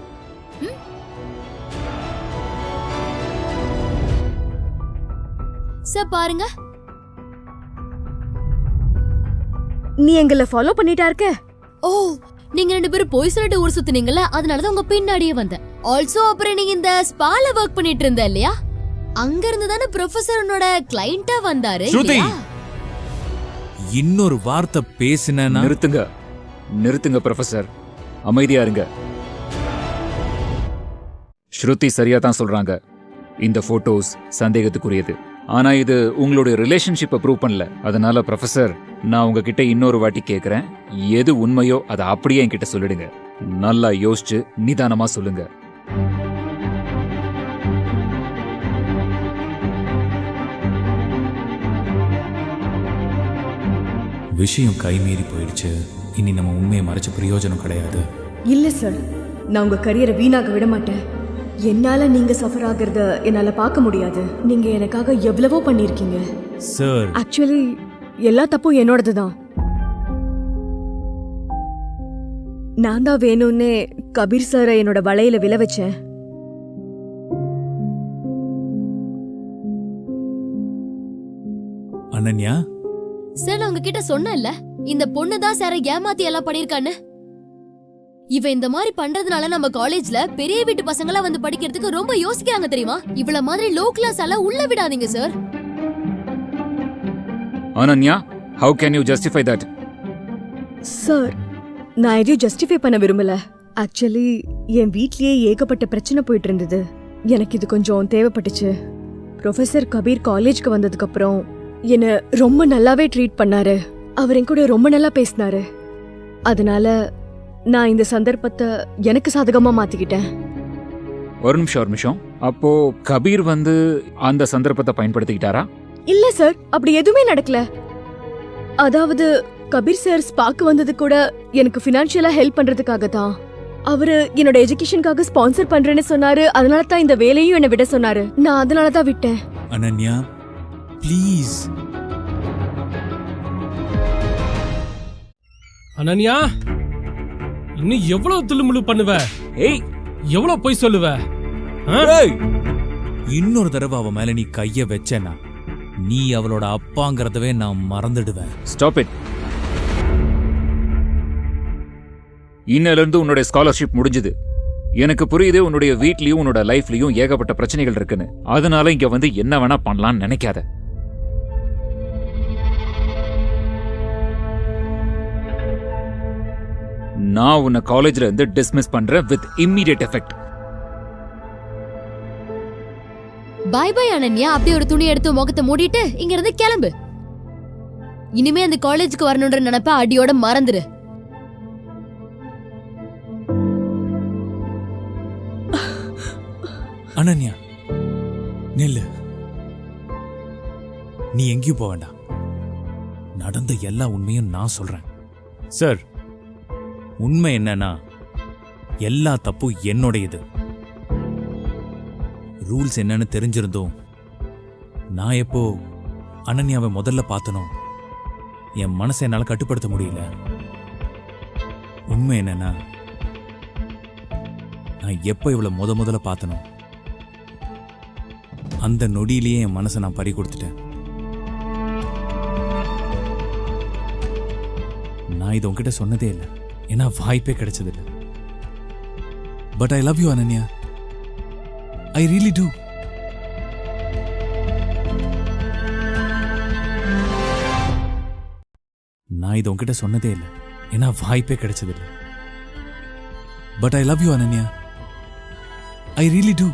சார் பாருங்க, நீ எங்களை ஃபாலோ பண்ணிட்டா இருக்க. ஓ நீங்க 2 பேரும் போய் சொல்லிட்டு ஊர் சுத்துனீங்கல்ல, அதனாலதான் உங்க பின்னாடியே வந்தேன். ஆல்சோ அப்புறம் நீங்க இந்த ஸ்பால ஒர்க் பண்ணிட்டு இருந்த இல்லையா, அங்க இருந்து தானே ப்ரொஃபசர் உன்னோட கிளையண்டா வந்தாரு. ஸ்ருதி, இன்னொரு வார்த்தை பேசினேன்னா நிறுத்துங்க ப்ரொஃபசர், அமைதியா இருங்க. ஸ்ருதி சரியா தான் சொல்றாங்க. இந்த போட்டோஸ் சந்தேகத்துக்குரியது. ஆனா இது உங்களுடைய ரிலேஷன்ஷிப்பை ப்ரூவ் பண்ணல. அதனால ப்ரொஃபசர், நான் உங்ககிட்ட இன்னொரு வாட்டி கேட்கிறேன், எது உண்மையோ அதை அப்படியே என்கிட்ட சொல்லிடுங்க. நல்லா யோசிச்சு நிதானமா சொல்லுங்க. விஷயம் கைமீறி போயிடுச்சு. இனி நம்ம உண்மையை மறைச்ச பிரயோஜனம் கிடையாது. இல்ல சார், நான் உங்க கரியரை வீணாக விட மாட்டேன். என்னால நீங்க சஃபர் ஆகிறத என்னால பார்க்க முடியாது. நீங்க எனக்காக எவ்வளவோ பண்ணிருக்கீங்க சார். ஆக்சுவலி எல்லா தப்பும் என்னோடது தான். நான் தான் வேணும்னே கபீர் சாரை என்னோட வலையில விழ வச்சேன். அனன்யா, சார் நான் உங்ககிட்ட சொன்னேன்ல, இந்த பொண்ணு தான் சார ஏமாத்தி எல்லாம் பண்ணிருக்கான்னு. இவ இந்த மாதிரி பண்றதுனால நம்ம காலேஜ்ல பெரிய வீட்டு பசங்களா வந்து படிக்கிறதுக்கு ரொம்ப யோசிக்கிறாங்க தெரியுமா? இவள மாதிரி லோ கிளாஸ் எல்லாம் உள்ள விடாதீங்க sir. Ananya, how can you justify that? Sir, நான் எதையும் ஜஸ்டிஃபை பண்ண விரும்பல. ஆக்சுவலி என் வீட்லயே ஏகப்பட்ட பிரச்சனை போயிட்டு இருந்தது. எனக்கு இது கொஞ்சம் தேவைப்பட்டுச்சு. ப்ரொஃபசர் கபீர் காலேஜ்க்கு வந்ததுக்கு அப்புறம் என்ன ரொம்ப நல்லாவே ட்ரீட் பண்ணாரு. அவர் என் கூட ரொம்ப நல்லா பேசினாரு. அதனால நான் இந்த சந்தர்ப்பத்தை எனக்கு சாதகமா மாத்திக்கிட்டேன். ஒரு நிமிஷம். அப்போ கபீர் வந்து அந்த சந்தர்ப்பத்தை பயன்படுத்திக்கிட்டாரா? இல்ல சார், அப்படி எதுவுமே நடக்கல. அதாவது கபீர் சார் ஸ்பாக்கு வந்தது கூட எனக்கு ஃபினான்ஷியலா ஹெல்ப் பண்றதுக்காக தான். அவரு என்னோட எஜுகேஷனுக்காக ஸ்பான்சர் பண்றேன்னு சொன்னாரு. அதனால தான் இந்த வேலையும் என்ன விட சொன்னாரு. நான் அதனால தான் விட்டேன். அனன்யா ப்ளீஸ். அனன்யா, இன்னும் எவ்வளவு துள்ளுமுள்ளு பண்ணுவ? ஏய், எவ்வளவு போய் சொல்லுவ? இன்னொரு தடவை அவ மேல நீ கைய வச்சேனா நீ அவளோட அப்பாங்கிறதவே நான் மறந்துடுவேன். Stop it. இன்னையில இருந்து உன்னுடைய ஸ்காலர்ஷிப் முடிஞ்சது. எனக்கு புரியுது உன்னுடைய வீட்லயும் உன்னோட லைஃப்லயும் ஏகப்பட்ட பிரச்சனைகள் இருக்குன்னு. அதனால இங்க வந்து என்ன வேணா பண்ணலாம்னு நினைக்காத. நான் உன்னை காலேஜ்ல இருந்து டிஸ்மிஸ் பண்றேன் with immediate effect. Bye bye Ananya. அப்படியே ஒரு துணி எடுத்து முகத்தை மூடிட்டு இங்க இருந்து கிளம்பு. இனிமே அந்த காலேஜுக்கு வரணும்ன்ற நினைப்ப அடியோட மறந்துரு. அனன்யா நில்லு. நீ எங்கேயும் போக வேண்டாம். நடந்த எல்லா உண்மையும் நான் சொல்றேன். சார், உண்மை என்னன்னா எல்லா தப்பும் என்னுடையது. ரூல்ஸ் என்னன்னு தெரிஞ்சிருந்தோம் நான் எப்போ அனன்யாவை முதல்ல பார்த்தனோ என் மனசை என்னால் கட்டுப்படுத்த முடியல. உண்மை என்னன்னா நான் எப்போ இவளை முதல்ல பார்த்தனோ அந்த நொடியிலேயே என் மனசை நான் பறி கொடுத்துட்டேன். நான் இது உன்கிட்ட சொன்னதே இல்லை, ஏன்னா வாய்ப்பே கிடைச்சதில்லை. But I love you Ananya. I really do. நான் இது உன்கிட்ட சொன்னதே இல்லை, ஏன்னா வாய்ப்பே கிடைச்சதில்லை. But I love you Ananya. I really do.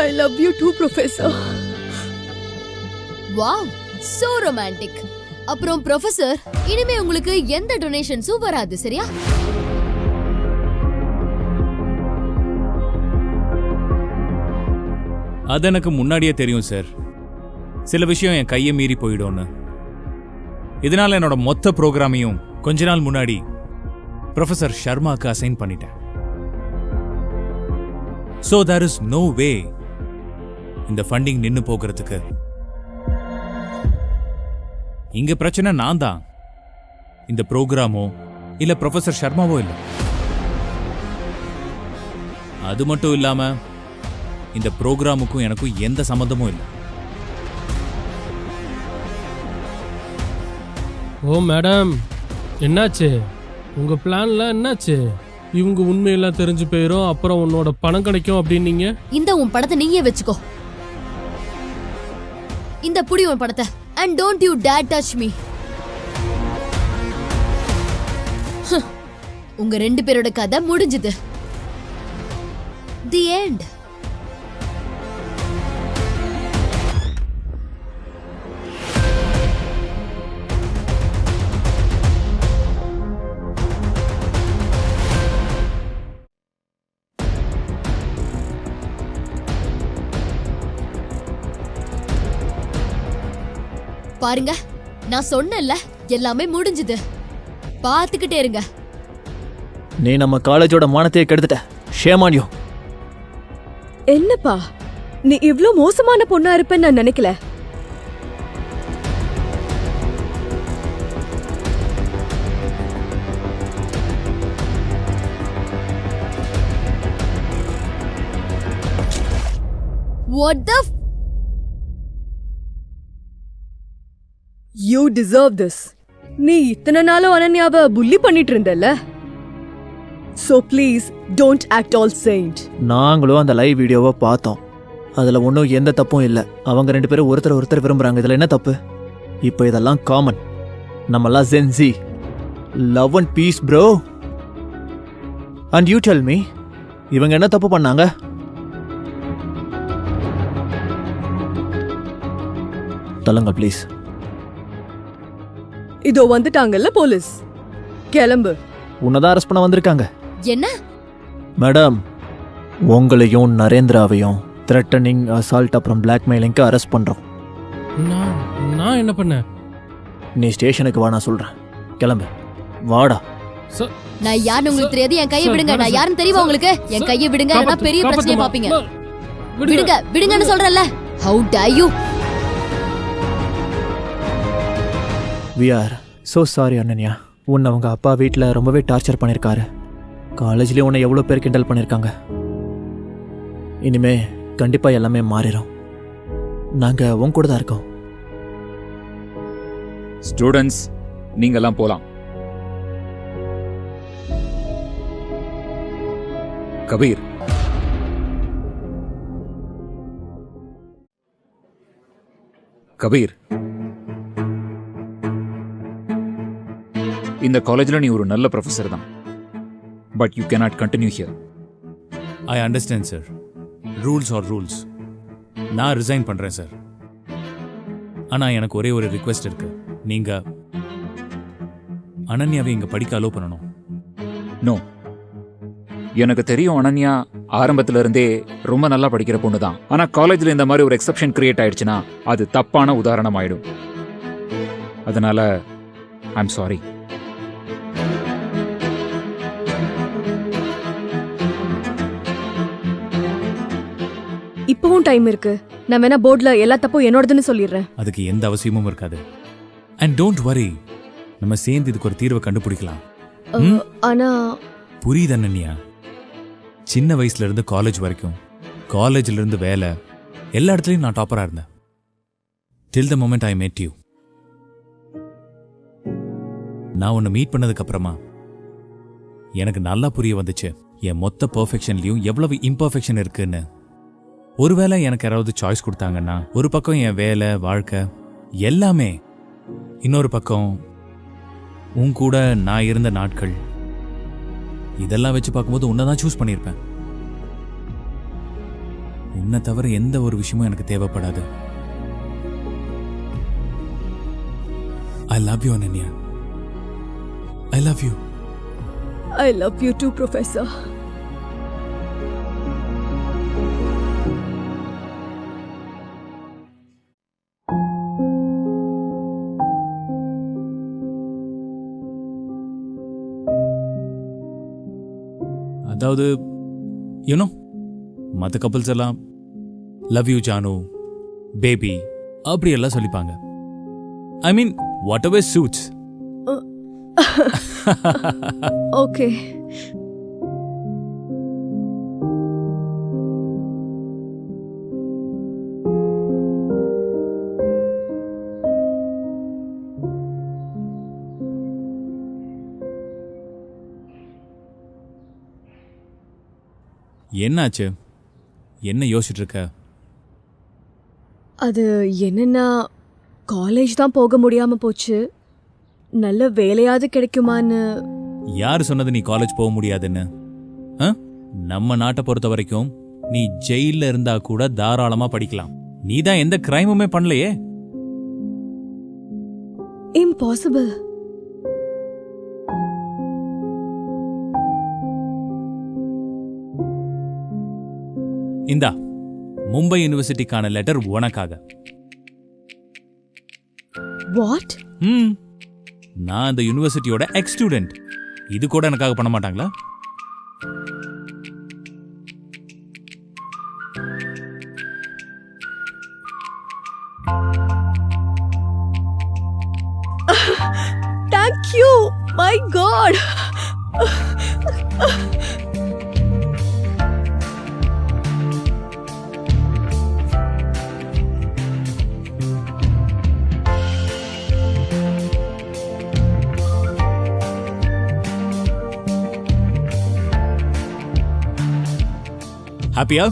I love you too, Professor. Wow, so romantic. அப்புறம் ப்ரொஃபசர், இனிமே உங்களுக்கு எந்த டொனேஷன்ஸும் வராது, சரியா? அது எனக்கு முன்னாடியே தெரியும் சார். சில விஷயம் என் கையை மீறி போயிடும்னு. இதனால என்னோட மொத்த ப்ரோக்ராமையும் கொஞ்ச நாள் முன்னாடி ப்ரொஃபசர் ஷர்மாக்கு அசைன் பண்ணிட்டேன். So there is no way இந்த ஃபண்டிங் நின்னு போகிறதுக்கு. இங்க பிரச்சனை நான் தான், இந்த ப்ரோக்ராமோ இல்ல ப்ரொஃபசர் ஷர்மாவோ இல்ல. அது மட்டும் இல்லாம இந்த ப்ரோக்ராமுக்கும் எனக்கும் எந்த சம்பந்தமும் இல்லை. ஓ மேடம், என்னாச்சு உங்க பிளான்ல? என்னாச்சு? இவங்க உண்மையெல்லாம் தெரிஞ்சு போயிரும், அப்புறம் உன்னோட பணம் கிடைக்கும் அப்படின்னீங்க. இந்த உன் படத்தை நீயே வச்சுக்கோ. இந்த புடி உன் படத்தை. And don't you dare touch me. உங்க 2 பேரோட கதை முடிஞ்சது. The end. பாருங்க, நான் சொன்னேன்ல, எல்லாமே முடிஞ்சது. பாத்துக்கிட்டே இருங்க. நீ நம்ம காலேஜோட மானத்தையே கெடுத்துட்ட. Shame on you. என்னப்பா, நீ இவ்ளோ மோசமான பொண்ணா இருப்பேன்னு நான் நினைக்கல. What the You deserve this. நீ இத்தனை நாளும் அனன்யாவை புள்ளி பண்ணிட்டு இருந்தல்ல. So please don't act all saint. நாங்களும் அந்த லைவ் வீடியோவை பார்த்தோம். அதுல ஒன்றும் எந்த தப்பும் இல்லை. அவங்க 2 பேரும் ஒருத்தர் விரும்புறாங்க. இதுல என்ன தப்பு? இப்போ இதெல்லாம் காமன். நம்மெல்லாம் Gen Z. Love and peace bro. And you tell me, இவங்க என்ன தப்பு பண்ணாங்க? சொல்லுங்க ப்ளீஸ். இதோ வந்துட்டாங்கல்ல போலீஸ். கிளம்பு. உன்னதான் அரெஸ்ட் பண்ண வந்திருக்காங்க. என்ன மேடம், உங்களையும் நரேந்திராவையும் த்ரெட்டனிங், அசால்ட் அப்புறம் பிளாக்மெயிலிங்க்கு அரெஸ்ட் பண்றோம். நான் என்ன பண்ணேன்? நீ ஸ்டேஷனுக்கு வா, நான் சொல்றேன். கிளம்பு, வாடா. நான் யாருன்னு உங்களுக்கு தெரியாது. என் கையை விடுங்க. நான் யாருன்னு தெரியுமா உங்களுக்கு? என் கையை விடுங்க, இல்லைன்னா பெரிய பிரச்சனையை பாப்பீங்க. விடுங்க, விடுங்கன்னு சொல்றேன்ல. How dare you? We are so sorry Ananya. உன்னை அவங்க அப்பா வீட்டில் ரொம்பவே டார்ச்சர் பண்ணியிருக்காரு. காலேஜ்லேயும் உன்னை எவ்வளோ பேர் கிண்டல் பண்ணியிருக்காங்க. இனிமே கண்டிப்பாக எல்லாமே மாறிடும். நாங்கள் உன் கூட தான் இருக்கோம். ஸ்டூடெண்ட்ஸ், நீங்கெல்லாம் போலாம். கபீர், கபீர், இந்த காலேஜ்ல நீ ஒரு நல்ல ப்ரொஃபசர் தான். But you cannot continue here. I understand sir. Rules are rules. நான் ரிசைன் பண்றேன் சார். ஆனா எனக்கு ஒரே ஒரு ரிக்வெஸ்ட் இருக்கு. நீங்க அனன்யாவை இங்க படிக்க அலோ பண்ணணும். நோ, எனக்கு தெரியும் அனன்யா ஆரம்பத்துல இருந்தே ரொம்ப நல்லா படிக்கிற பொண்ணு தான். ஆனா காலேஜ்ல இந்த மாதிரி ஒரு எக்ஸெப்ஷன் கிரியேட் ஆயிடுச்சுன்னா அது தப்பான உதாரணம் ஆயிடும். அதனால ஐ எம் சாரி. இப்பவும் டைம் இருக்கு. நான் வேணா போர்ட்ல எல்லா தப்பும் என்னோடதுன்னு சொல்லிடுறேன். அதுக்கு எந்த அவசியமும் இருக்காது. அண்ட் டோன்ட் வரி, நம்ம சேர்ந்து இதுக்கு ஒரு தீர்வை கண்டுபிடிக்கலாம். ஆனா புரியுது அனன்யா. சின்ன வயசுல இருந்து காலேஜ் வரைக்கும், காலேஜ்ல இருந்து வேலை, எல்லா இடத்துலயும் நான் டாப்பரா இருந்தேன். Till the moment I met you. நான் உன்னை மீட் பண்ணதுக்கு அப்புறமா எனக்கு நல்லா புரிய வந்துச்சு என் மொத்த பெர்ஃபெக்ஷன்லயும் எவ்வளவு இம்பர்ஃபெக்ஷன் இருக்குன்னு. ஒருவேளை எனக்கு யாராவது சாய்ஸ் கொடுத்தாங்கன்னா, ஒரு பக்கம் என் வேலை, வாழ்க்கை எல்லாமே, இன்னொரு பக்கம் உன் கூட நான் இருந்த நாட்கள், இதெல்லாம் வச்சு பார்க்கும்போது உன்னை தான் சூஸ் பண்ணியிருப்பேன். உன்னை தவிர எந்த ஒரு விஷயமும் எனக்கு தேவைப்படாது. I love you Ananya. I love you. I love you too professor. அதாவது யூனோ மற்ற கப்பல்ஸ் எல்லாம் லவ் யூ ஜானு, பேபி அப்படி எல்லாம் சொல்லிப்பாங்க. I mean whatever suits. Okay. என்னாச்சு? என்ன யோசிச்சுட்டு இருக்க? அது என்னன்னா காலேஜ் தான் போக முடியாம போச்சு. நல்ல வேலையாவது கிடைக்குமான்னு. யார் சொன்னது நீ காலேஜ் போக முடியாதுன்னு? நம்ம நாட்டை பொறுத்த வரைக்கும் நீ ஜெயில இருந்தா கூட தாராளமா படிக்கலாம். நீ தான் எந்த கிரைமுமே பண்ணலையே. இம்பாசிபிள். இந்தா மும்பை யூனிவர்சிட்டிக்கான லெட்டர் உனக்காக. வாட்? நான் அந்த யூனிவர்சிட்டியோட எக்ஸ் ஸ்டூடெண்ட். இது கூட எனக்காக பண்ண மாட்டாங்களா? Thank you. My God. ஹாப்பியா?